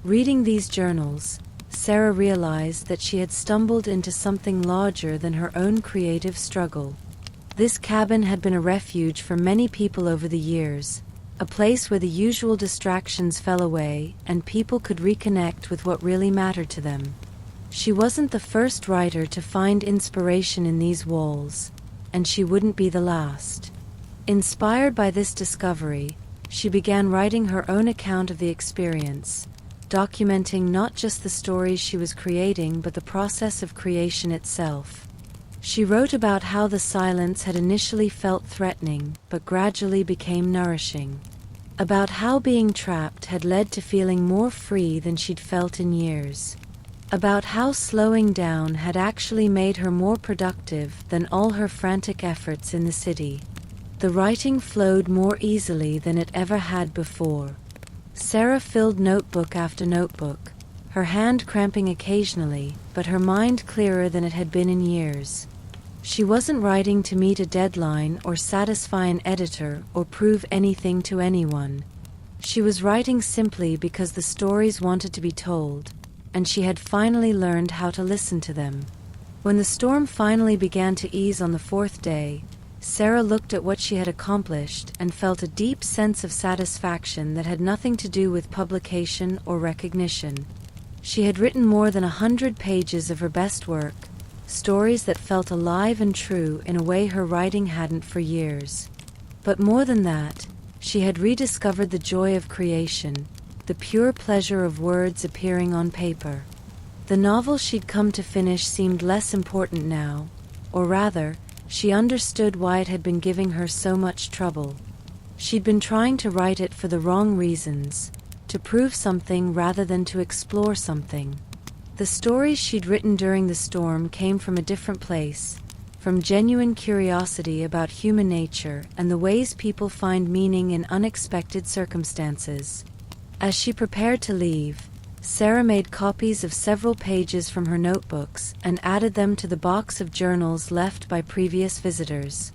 Reading these journals, Sarah realized that she had stumbled into something larger than her own creative struggle. This cabin had been a refuge for many people over the years, a place where the usual distractions fell away and people could reconnect with what really mattered to them. She wasn't the first writer to find inspiration in these walls, and she wouldn't be the last. Inspired by this discovery, she began writing her own account of the experience, documenting not just the stories she was creating but the process of creation itself. She wrote about how the silence had initially felt threatening but gradually became nourishing, about how being trapped had led to feeling more free than she'd felt in years, about how slowing down had actually made her more productive than all her frantic efforts in the city. The writing flowed more easily than it ever had before. Sarah filled notebook after notebook, her hand cramping occasionally, but her mind clearer than it had been in years. She wasn't writing to meet a deadline or satisfy an editor or prove anything to anyone. She was writing simply because the stories wanted to be told, and she had finally learned how to listen to them. When the storm finally began to ease on the fourth day, Sarah looked at what she had accomplished and felt a deep sense of satisfaction that had nothing to do with publication or recognition. She had written more than 100 pages of her best work, stories that felt alive and true in a way her writing hadn't for years. But more than that, she had rediscovered the joy of creation, the pure pleasure of words appearing on paper. The novel she'd come to finish seemed less important now, or rather, she understood why it had been giving her so much trouble. She'd been trying to write it for the wrong reasons, to prove something rather than to explore something. The stories she'd written during the storm came from a different place, from genuine curiosity about human nature and the ways people find meaning in unexpected circumstances. As she prepared to leave, Sarah made copies of several pages from her notebooks and added them to the box of journals left by previous visitors.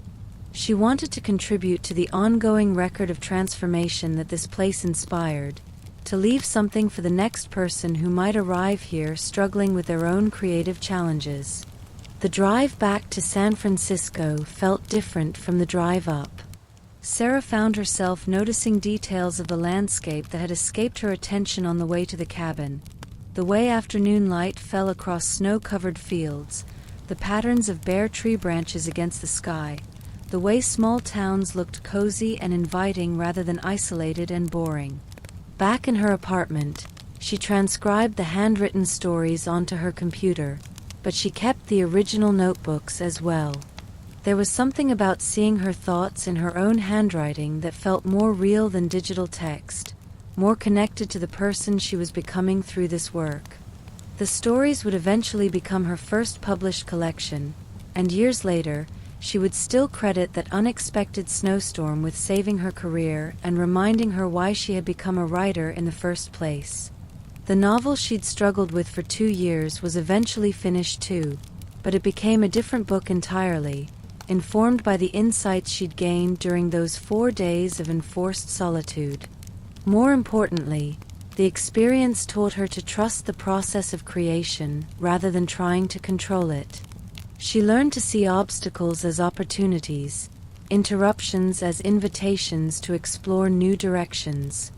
She wanted to contribute to the ongoing record of transformation that this place inspired, to leave something for the next person who might arrive here struggling with their own creative challenges. The drive back to San Francisco felt different from the drive up. Sarah found herself noticing details of the landscape that had escaped her attention on the way to the cabin. The way afternoon light fell across snow-covered fields, the patterns of bare tree branches against the sky, the way small towns looked cozy and inviting rather than isolated and boring. Back in her apartment, she transcribed the handwritten stories onto her computer, but she kept the original notebooks as well. There was something about seeing her thoughts in her own handwriting that felt more real than digital text, more connected to the person she was becoming through this work. The stories would eventually become her first published collection, and years later, she would still credit that unexpected snowstorm with saving her career and reminding her why she had become a writer in the first place. The novel she'd struggled with for 2 years was eventually finished too, but it became a different book entirely, informed by the insights she'd gained during those 4 days of enforced solitude. More importantly, the experience taught her to trust the process of creation rather than trying to control it. She learned to see obstacles as opportunities, interruptions as invitations to explore new directions.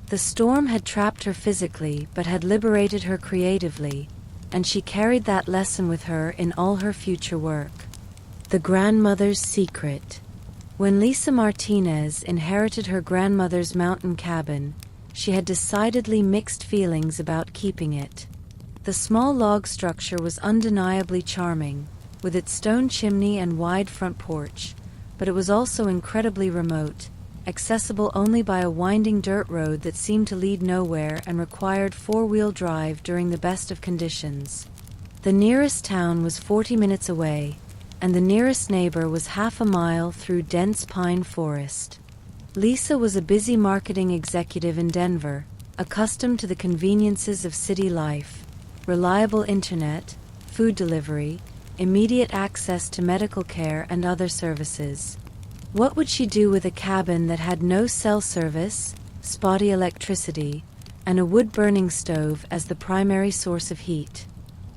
The storm had trapped her physically but had liberated her creatively, and she carried that lesson with her in all her future work. The Grandmother's Secret. When Lisa Martinez inherited her grandmother's mountain cabin, she had decidedly mixed feelings about keeping it. The small log structure was undeniably charming, with its stone chimney and wide front porch, but it was also incredibly remote, accessible only by a winding dirt road that seemed to lead nowhere and required four-wheel drive during the best of conditions. The nearest town was 40 minutes away, and the nearest neighbor was half a mile through dense pine forest. Lisa was a busy marketing executive in Denver, accustomed to the conveniences of city life: reliable internet, food delivery, immediate access to medical care and other services. What would she do with a cabin that had no cell service, spotty electricity, and a wood-burning stove as the primary source of heat?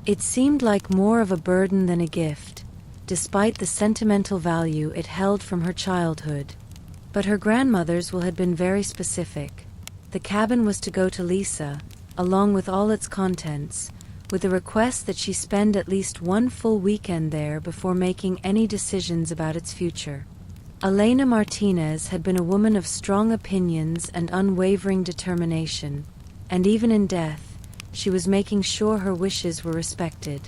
It seemed like more of a burden than a gift, despite the sentimental value it held from her childhood. But her grandmother's will had been very specific. The cabin was to go to Lisa, along with all its contents, with a request that she spend at least one full weekend there before making any decisions about its future. Elena Martinez had been a woman of strong opinions and unwavering determination, and even in death, she was making sure her wishes were respected.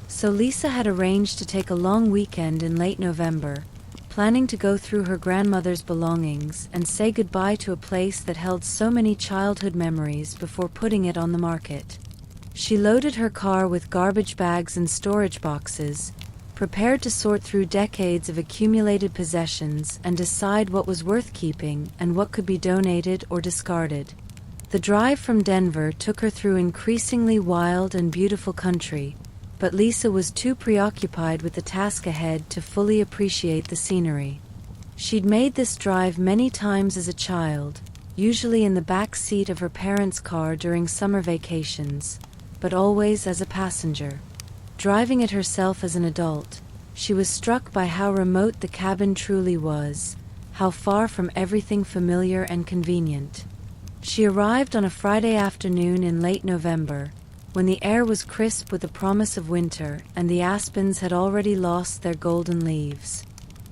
So Lisa had arranged to take a long weekend in late November, planning to go through her grandmother's belongings and say goodbye to a place that held so many childhood memories before putting it on the market. She loaded her car with garbage bags and storage boxes, prepared to sort through decades of accumulated possessions and decide what was worth keeping and what could be donated or discarded. The drive from Denver took her through increasingly wild and beautiful country, but Lisa was too preoccupied with the task ahead to fully appreciate the scenery. She'd made this drive many times as a child, usually in the back seat of her parents' car during summer vacations, but always as a passenger. Driving it herself as an adult, she was struck by how remote the cabin truly was, how far from everything familiar and convenient. She arrived on a Friday afternoon in late November, when the air was crisp with the promise of winter and the aspens had already lost their golden leaves.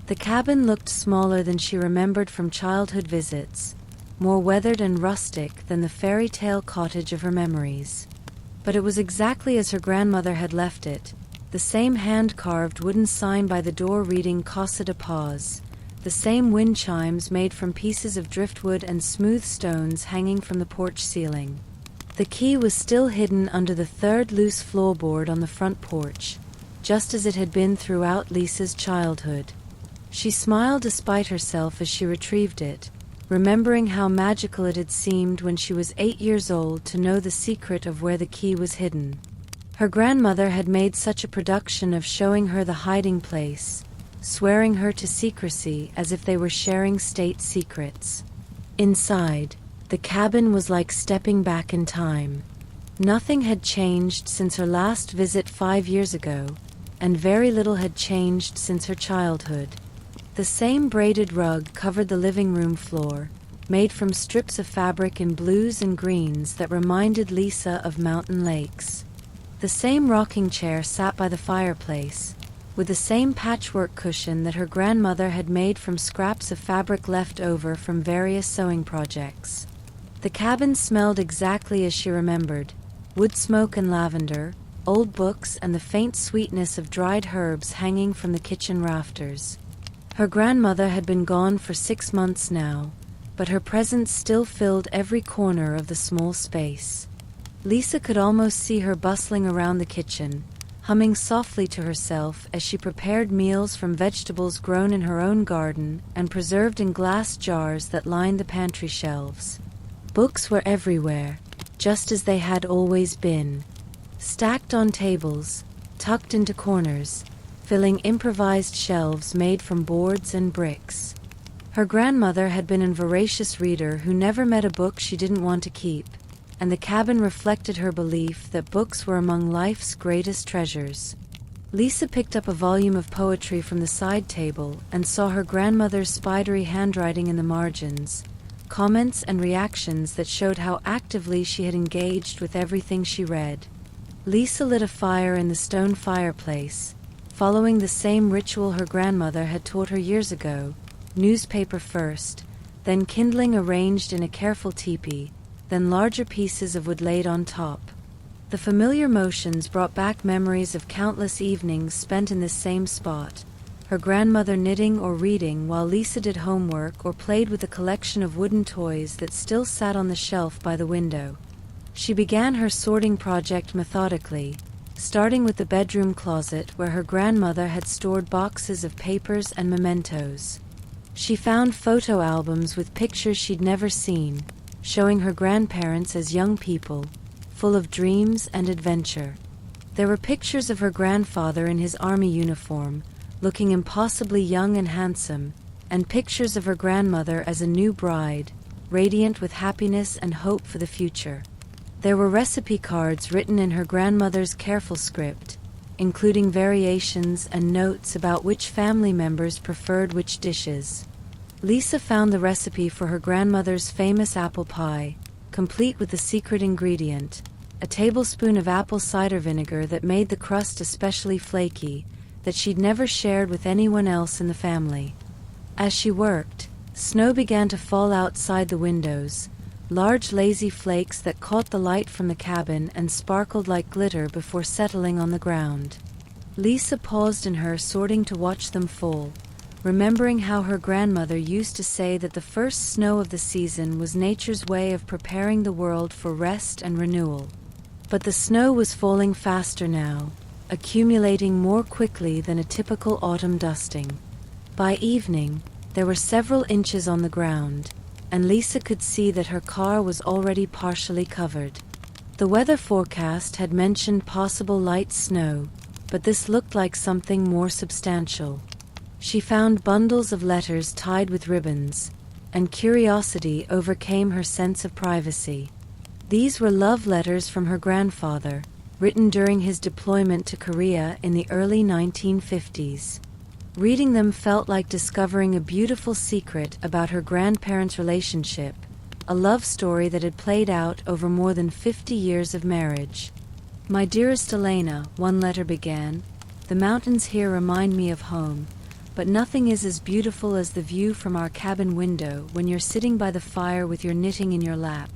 The cabin looked smaller than she remembered from childhood visits, more weathered and rustic than the fairy tale cottage of her memories. But it was exactly as her grandmother had left it, the same hand-carved wooden sign by the door reading Casa de Paz, the same wind chimes made from pieces of driftwood and smooth stones hanging from the porch ceiling. The key was still hidden under the third loose floorboard on the front porch, just as it had been throughout Lisa's childhood. She smiled despite herself as she retrieved it, remembering how magical it had seemed when she was 8 years old to know the secret of where the key was hidden. Her grandmother had made such a production of showing her the hiding place, swearing her to secrecy as if they were sharing state secrets. Inside, the cabin was like stepping back in time. Nothing had changed since her last visit 5 years ago, and very little had changed since her childhood. The same braided rug covered the living room floor, made from strips of fabric in blues and greens that reminded Lisa of mountain lakes. The same rocking chair sat by the fireplace, with the same patchwork cushion that her grandmother had made from scraps of fabric left over from various sewing projects. The cabin smelled exactly as she remembered: wood smoke and lavender, old books, and the faint sweetness of dried herbs hanging from the kitchen rafters. Her grandmother had been gone for 6 months now, but her presence still filled every corner of the small space. Lisa could almost see her bustling around the kitchen, humming softly to herself as she prepared meals from vegetables grown in her own garden and preserved in glass jars that lined the pantry shelves. Books were everywhere, just as they had always been, stacked on tables, tucked into corners, filling improvised shelves made from boards and bricks. Her grandmother had been a voracious reader who never met a book she didn't want to keep, and the cabin reflected her belief that books were among life's greatest treasures. Lisa picked up a volume of poetry from the side table and saw her grandmother's spidery handwriting in the margins, comments and reactions that showed how actively she had engaged with everything she read. Lisa lit a fire in the stone fireplace, following the same ritual her grandmother had taught her years ago, newspaper first, then kindling arranged in a careful teepee, then larger pieces of wood laid on top. The familiar motions brought back memories of countless evenings spent in this same spot, her grandmother knitting or reading while Lisa did homework or played with a collection of wooden toys that still sat on the shelf by the window. She began her sorting project methodically, starting with the bedroom closet where her grandmother had stored boxes of papers and mementos. She found photo albums with pictures she'd never seen, showing her grandparents as young people, full of dreams and adventure. There were pictures of her grandfather in his army uniform, looking impossibly young and handsome, and pictures of her grandmother as a new bride, radiant with happiness and hope for the future. There were recipe cards written in her grandmother's careful script, including variations and notes about which family members preferred which dishes. Lisa found the recipe for her grandmother's famous apple pie, complete with the secret ingredient, a tablespoon of apple cider vinegar that made the crust especially flaky, that she'd never shared with anyone else in the family. As she worked, snow began to fall outside the windows, large lazy flakes that caught the light from the cabin and sparkled like glitter before settling on the ground. Lisa paused in her sorting to watch them fall, remembering how her grandmother used to say that the first snow of the season was nature's way of preparing the world for rest and renewal. But the snow was falling faster now, accumulating more quickly than a typical autumn dusting. By evening, there were several inches on the ground, and Lisa could see that her car was already partially covered. The weather forecast had mentioned possible light snow, but this looked like something more substantial. She found bundles of letters tied with ribbons, and curiosity overcame her sense of privacy. These were love letters from her grandfather, written during his deployment to Korea in the early 1950s. Reading them felt like discovering a beautiful secret about her grandparents' relationship, a love story that had played out over more than 50 years of marriage. "My dearest Elena," one letter began, "the mountains here remind me of home, but nothing is as beautiful as the view from our cabin window when you're sitting by the fire with your knitting in your lap.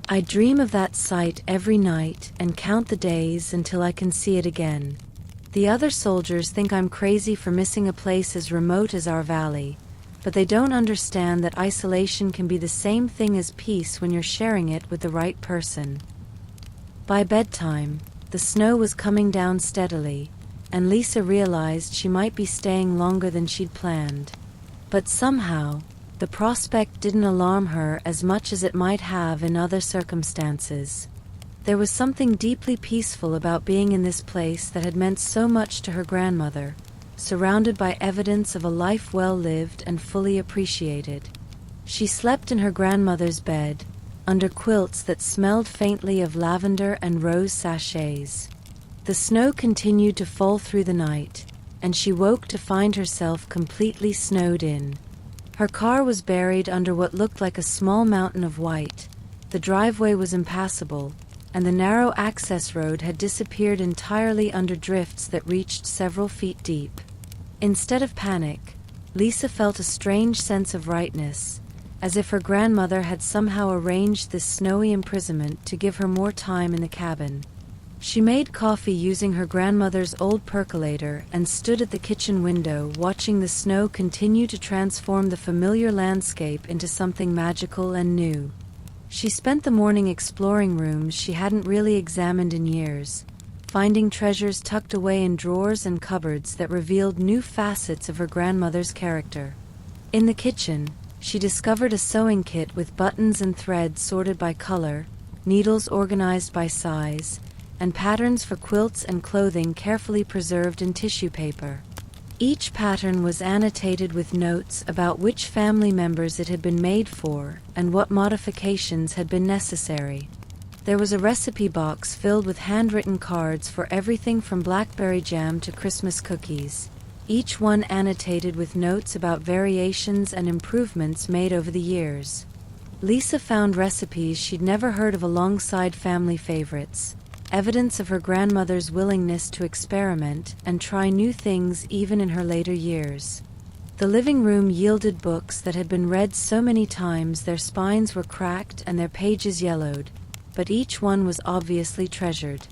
I dream of that sight every night and count the days until I can see it again. The other soldiers think I'm crazy for missing a place as remote as our valley, but they don't understand that isolation can be the same thing as peace when you're sharing it with the right person." By bedtime, the snow was coming down steadily, and Lisa realized she might be staying longer than she'd planned. But somehow, the prospect didn't alarm her as much as it might have in other circumstances. There was something deeply peaceful about being in this place that had meant so much to her grandmother, surrounded by evidence of a life well lived and fully appreciated. She slept in her grandmother's bed, under quilts that smelled faintly of lavender and rose sachets. The snow continued to fall through the night, and she woke to find herself completely snowed in. Her car was buried under what looked like a small mountain of white, the driveway was impassable, and the narrow access road had disappeared entirely under drifts that reached several feet deep. Instead of panic, Lisa felt a strange sense of rightness, as if her grandmother had somehow arranged this snowy imprisonment to give her more time in the cabin. She made coffee using her grandmother's old percolator and stood at the kitchen window watching the snow continue to transform the familiar landscape into something magical and new. She spent the morning exploring rooms she hadn't really examined in years, finding treasures tucked away in drawers and cupboards that revealed new facets of her grandmother's character. In the kitchen, she discovered a sewing kit with buttons and threads sorted by color, needles organized by size, and patterns for quilts and clothing carefully preserved in tissue paper. Each pattern was annotated with notes about which family members it had been made for and what modifications had been necessary. There was a recipe box filled with handwritten cards for everything from blackberry jam to Christmas cookies, each one annotated with notes about variations and improvements made over the years. Lisa found recipes she'd never heard of alongside family favorites, evidence of her grandmother's willingness to experiment and try new things even in her later years. The living room yielded books that had been read so many times their spines were cracked and their pages yellowed, but each one was obviously treasured.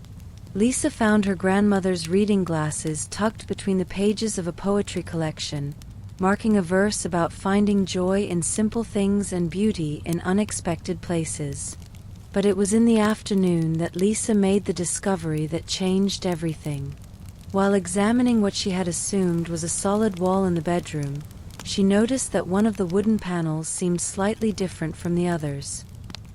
Lisa found her grandmother's reading glasses tucked between the pages of a poetry collection, marking a verse about finding joy in simple things and beauty in unexpected places. But it was in the afternoon that Lisa made the discovery that changed everything. While examining what she had assumed was a solid wall in the bedroom, she noticed that one of the wooden panels seemed slightly different from the others.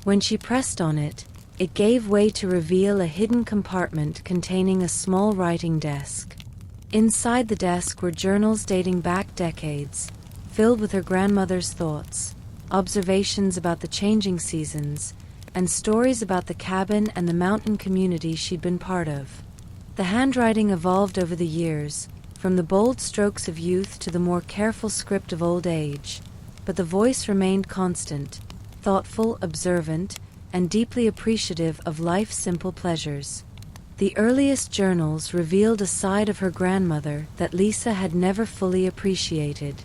When she pressed on it, it gave way to reveal a hidden compartment containing a small writing desk. Inside the desk were journals dating back decades, filled with her grandmother's thoughts, observations about the changing seasons, and stories about the cabin and the mountain community she'd been part of. The handwriting evolved over the years, from the bold strokes of youth to the more careful script of old age, but the voice remained constant, thoughtful, observant, and deeply appreciative of life's simple pleasures. The earliest journals revealed a side of her grandmother that Lisa had never fully appreciated.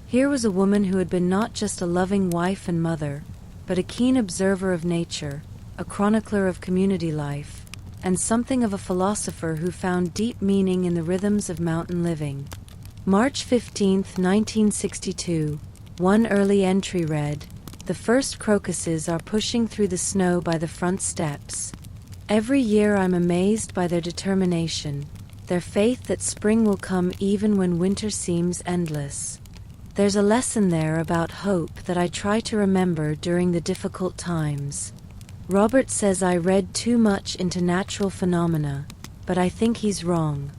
Here was a woman who had been not just a loving wife and mother, but a keen observer of nature, a chronicler of community life, and something of a philosopher who found deep meaning in the rhythms of mountain living. March 15, 1962, one early entry read, "The first crocuses are pushing through the snow by the front steps. Every year I'm amazed by their determination, their faith that spring will come even when winter seems endless. There's a lesson there about hope that I try to remember during the difficult times. Robert says I read too much into natural phenomena, but I think he's wrong.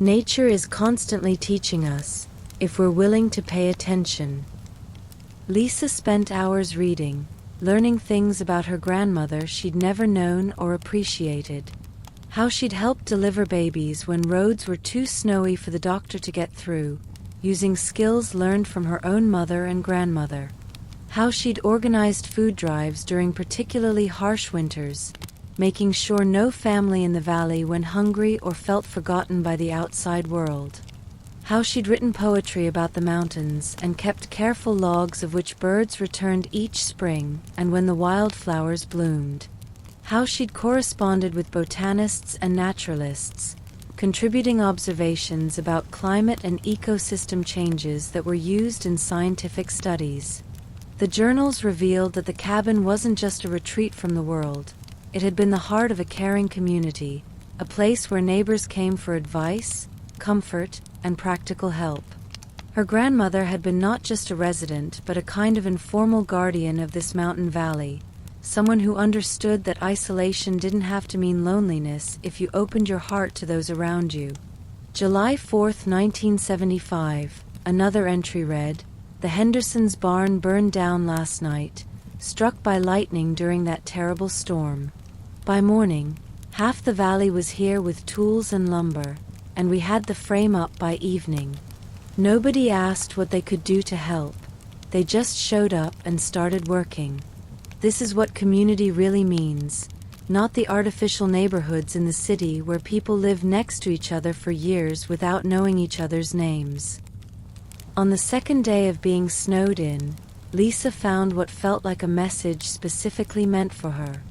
Nature is constantly teaching us, if we're willing to pay attention." Lisa spent hours reading, learning things about her grandmother she'd never known or appreciated. How she'd helped deliver babies when roads were too snowy for the doctor to get through, using skills learned from her own mother and grandmother. How she'd organized food drives during particularly harsh winters, making sure no family in the valley went hungry or felt forgotten by the outside world. How she'd written poetry about the mountains and kept careful logs of which birds returned each spring and when the wildflowers bloomed. How she'd corresponded with botanists and naturalists, contributing observations about climate and ecosystem changes that were used in scientific studies. The journals revealed that the cabin wasn't just a retreat from the world. It had been the heart of a caring community, a place where neighbors came for advice, comfort, and practical help. Her grandmother had been not just a resident, but a kind of informal guardian of this mountain valley, someone who understood that isolation didn't have to mean loneliness if you opened your heart to those around you. July 4, 1975, another entry read, "The Hendersons' barn burned down last night, struck by lightning during that terrible storm. By morning, half the valley was here with tools and lumber, and we had the frame up by evening. Nobody asked what they could do to help. They just showed up and started working. This is what community really means, not the artificial neighborhoods in the city where people live next to each other for years without knowing each other's names." On the second day of being snowed in, Lisa found what felt like a message specifically meant for her.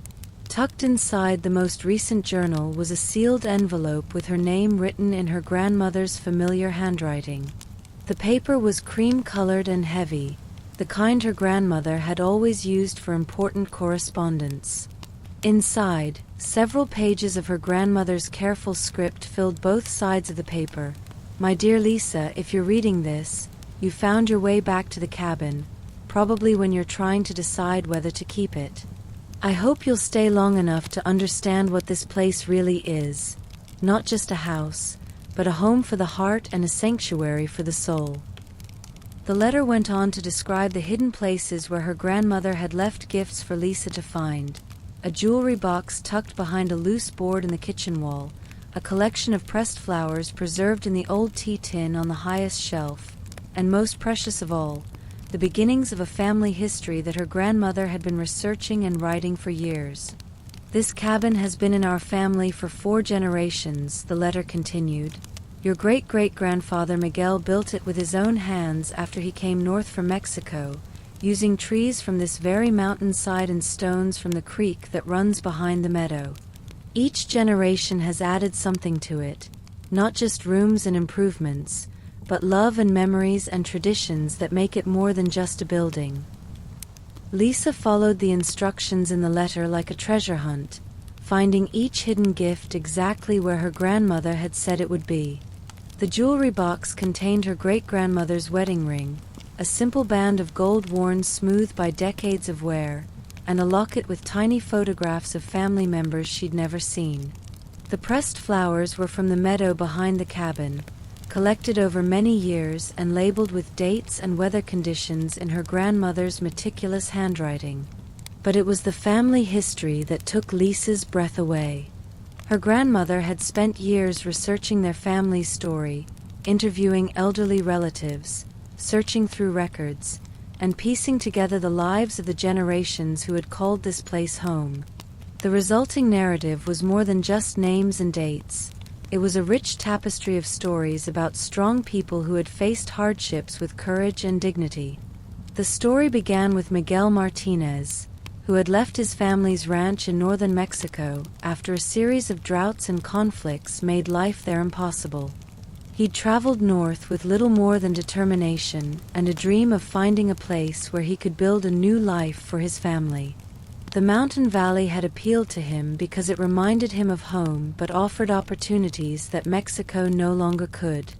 Tucked inside the most recent journal was a sealed envelope with her name written in her grandmother's familiar handwriting. The paper was cream-colored and heavy, the kind her grandmother had always used for important correspondence. Inside, several pages of her grandmother's careful script filled both sides of the paper. "My dear Lisa, if you're reading this, you found your way back to the cabin, probably when you're trying to decide whether to keep it. I hope you'll stay long enough to understand what this place really is, not just a house, but a home for the heart and a sanctuary for the soul." The letter went on to describe the hidden places where her grandmother had left gifts for Lisa to find: a jewelry box tucked behind a loose board in the kitchen wall, a collection of pressed flowers preserved in the old tea tin on the highest shelf, and most precious of all, the beginnings of a family history that her grandmother had been researching and writing for years. "This cabin has been in our family for 4 generations," the letter continued. Your great-great-grandfather Miguel built it with his own hands after he came north from Mexico, using trees from this very mountainside and stones from the creek that runs behind the meadow. Each generation has added something to it, not just rooms and improvements, but love and memories and traditions that make it more than just a building. Lisa followed the instructions in the letter like a treasure hunt, finding each hidden gift exactly where her grandmother had said it would be. The jewelry box contained her great-grandmother's wedding ring, a simple band of gold worn smooth by decades of wear, and a locket with tiny photographs of family members she'd never seen. The pressed flowers were from the meadow behind the cabin, collected over many years and labeled with dates and weather conditions in her grandmother's meticulous handwriting. But it was the family history that took Lisa's breath away. Her grandmother had spent years researching their family's story, interviewing elderly relatives, searching through records, and piecing together the lives of the generations who had called this place home. The resulting narrative was more than just names and dates. It was a rich tapestry of stories about strong people who had faced hardships with courage and dignity. The story began with Miguel Martinez, who had left his family's ranch in northern Mexico after a series of droughts and conflicts made life there impossible. He'd traveled north with little more than determination and a dream of finding a place where he could build a new life for his family. The mountain valley had appealed to him because it reminded him of home but offered opportunities that Mexico no longer could.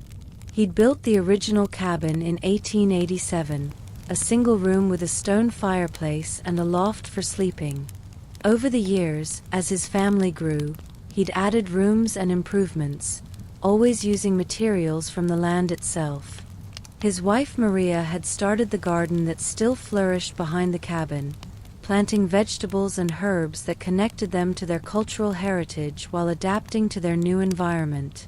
He'd built the original cabin in 1887, a single room with a stone fireplace and a loft for sleeping. Over the years, as his family grew, he'd added rooms and improvements, always using materials from the land itself. His wife Maria had started the garden that still flourished behind the cabin, planting vegetables and herbs that connected them to their cultural heritage while adapting to their new environment.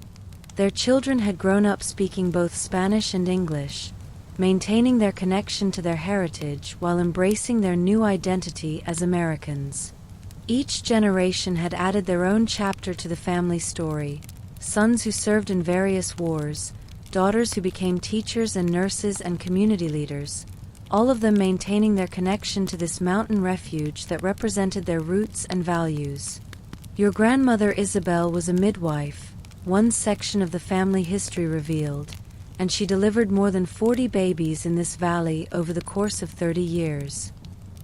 Their children had grown up speaking both Spanish and English, maintaining their connection to their heritage while embracing their new identity as Americans. Each generation had added their own chapter to the family story: sons who served in various wars, daughters who became teachers and nurses and community leaders, all of them maintaining their connection to this mountain refuge that represented their roots and values. Your grandmother Isabel was a midwife, one section of the family history revealed, and she delivered more than 40 babies in this valley over the course of 30 years.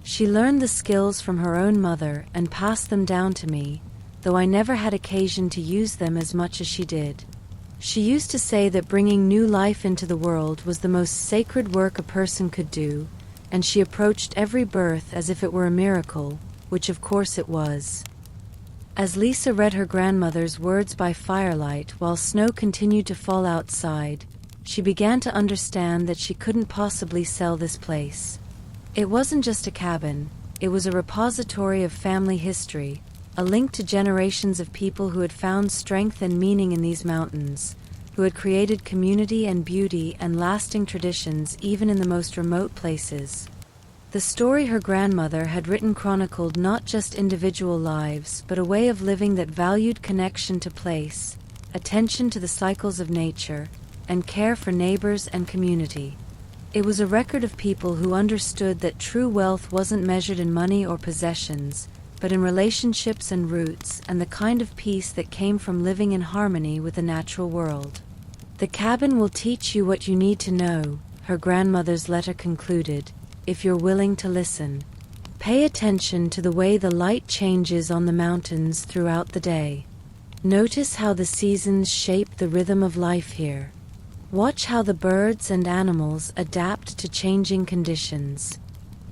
She learned the skills from her own mother and passed them down to me, though I never had occasion to use them as much as she did. She used to say that bringing new life into the world was the most sacred work a person could do, and she approached every birth as if it were a miracle, which of course it was. As Lisa read her grandmother's words by firelight while snow continued to fall outside, she began to understand that she couldn't possibly sell this place. It wasn't just a cabin, it was a repository of family history, a link to generations of people who had found strength and meaning in these mountains, who had created community and beauty and lasting traditions even in the most remote places. The story her grandmother had written chronicled not just individual lives, but a way of living that valued connection to place, attention to the cycles of nature, and care for neighbors and community. It was a record of people who understood that true wealth wasn't measured in money or possessions, but in relationships and roots and the kind of peace that came from living in harmony with the natural world. The cabin will teach you what you need to know, her grandmother's letter concluded, if you're willing to listen. Pay attention to the way the light changes on the mountains throughout the day. Notice how the seasons shape the rhythm of life here. Watch how the birds and animals adapt to changing conditions.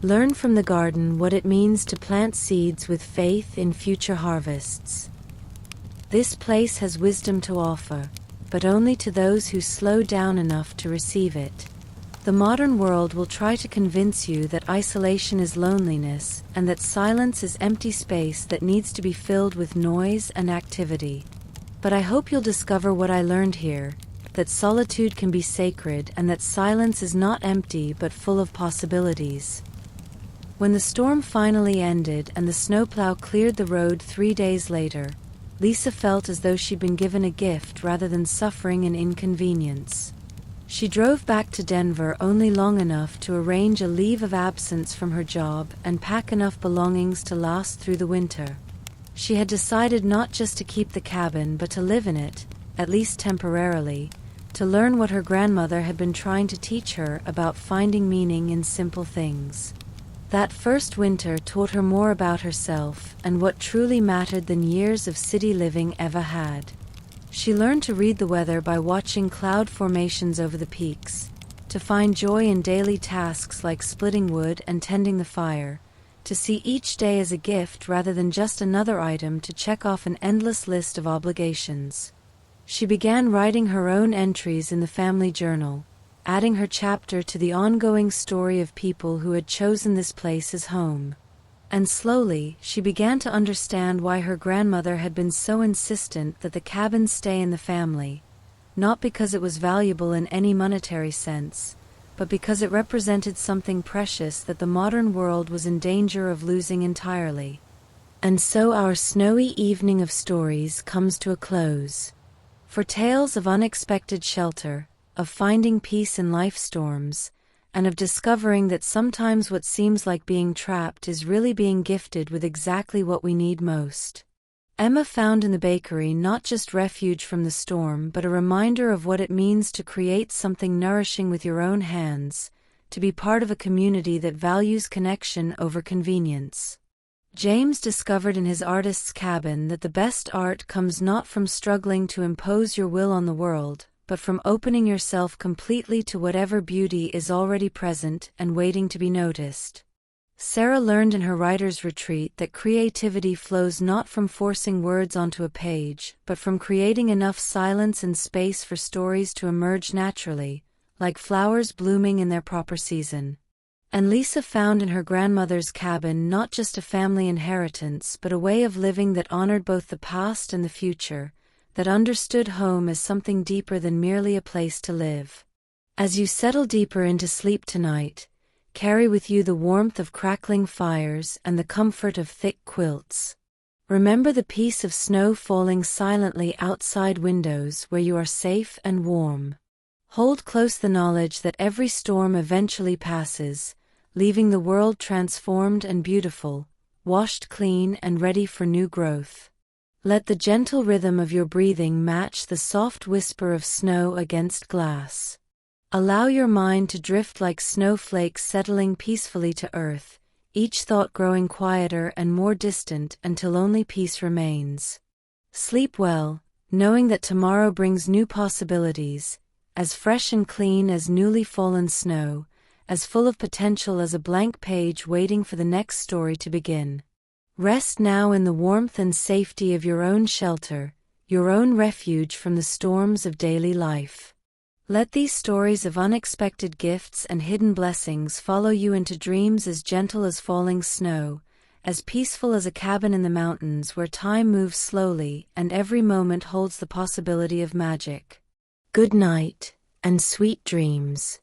Learn from the garden what it means to plant seeds with faith in future harvests. This place has wisdom to offer, but only to those who slow down enough to receive it. The modern world will try to convince you that isolation is loneliness and that silence is empty space that needs to be filled with noise and activity. But I hope you'll discover what I learned here, that solitude can be sacred and that silence is not empty but full of possibilities. When the storm finally ended and the snowplow cleared the road 3 days later, Lisa felt as though she'd been given a gift rather than suffering an inconvenience. She drove back to Denver only long enough to arrange a leave of absence from her job and pack enough belongings to last through the winter. She had decided not just to keep the cabin but to live in it, at least temporarily, to learn what her grandmother had been trying to teach her about finding meaning in simple things. That first winter taught her more about herself and what truly mattered than years of city living ever had. She learned to read the weather by watching cloud formations over the peaks, to find joy in daily tasks like splitting wood and tending the fire, to see each day as a gift rather than just another item to check off an endless list of obligations. She began writing her own entries in the family journal, adding her chapter to the ongoing story of people who had chosen this place as home. And slowly, she began to understand why her grandmother had been so insistent that the cabin stay in the family, not because it was valuable in any monetary sense, but because it represented something precious that the modern world was in danger of losing entirely. And so our snowy evening of stories comes to a close. For tales of unexpected shelter, of finding peace in life storms, and of discovering that sometimes what seems like being trapped is really being gifted with exactly what we need most. Emma found in the bakery not just refuge from the storm but a reminder of what it means to create something nourishing with your own hands, to be part of a community that values connection over convenience. James discovered in his artist's cabin that the best art comes not from struggling to impose your will on the world, but from opening yourself completely to whatever beauty is already present and waiting to be noticed. Sarah learned in her writer's retreat that creativity flows not from forcing words onto a page, but from creating enough silence and space for stories to emerge naturally, like flowers blooming in their proper season. And Lisa found in her grandmother's cabin not just a family inheritance but a way of living that honored both the past and the future, that understood home as something deeper than merely a place to live. As you settle deeper into sleep tonight, carry with you the warmth of crackling fires and the comfort of thick quilts. Remember the peace of snow falling silently outside windows where you are safe and warm. Hold close the knowledge that every storm eventually passes, leaving the world transformed and beautiful, washed clean and ready for new growth. Let the gentle rhythm of your breathing match the soft whisper of snow against glass. Allow your mind to drift like snowflakes settling peacefully to earth, each thought growing quieter and more distant until only peace remains. Sleep well, knowing that tomorrow brings new possibilities, as fresh and clean as newly fallen snow, as full of potential as a blank page waiting for the next story to begin. Rest now in the warmth and safety of your own shelter, your own refuge from the storms of daily life. Let these stories of unexpected gifts and hidden blessings follow you into dreams as gentle as falling snow, as peaceful as a cabin in the mountains where time moves slowly and every moment holds the possibility of magic. Good night, and sweet dreams.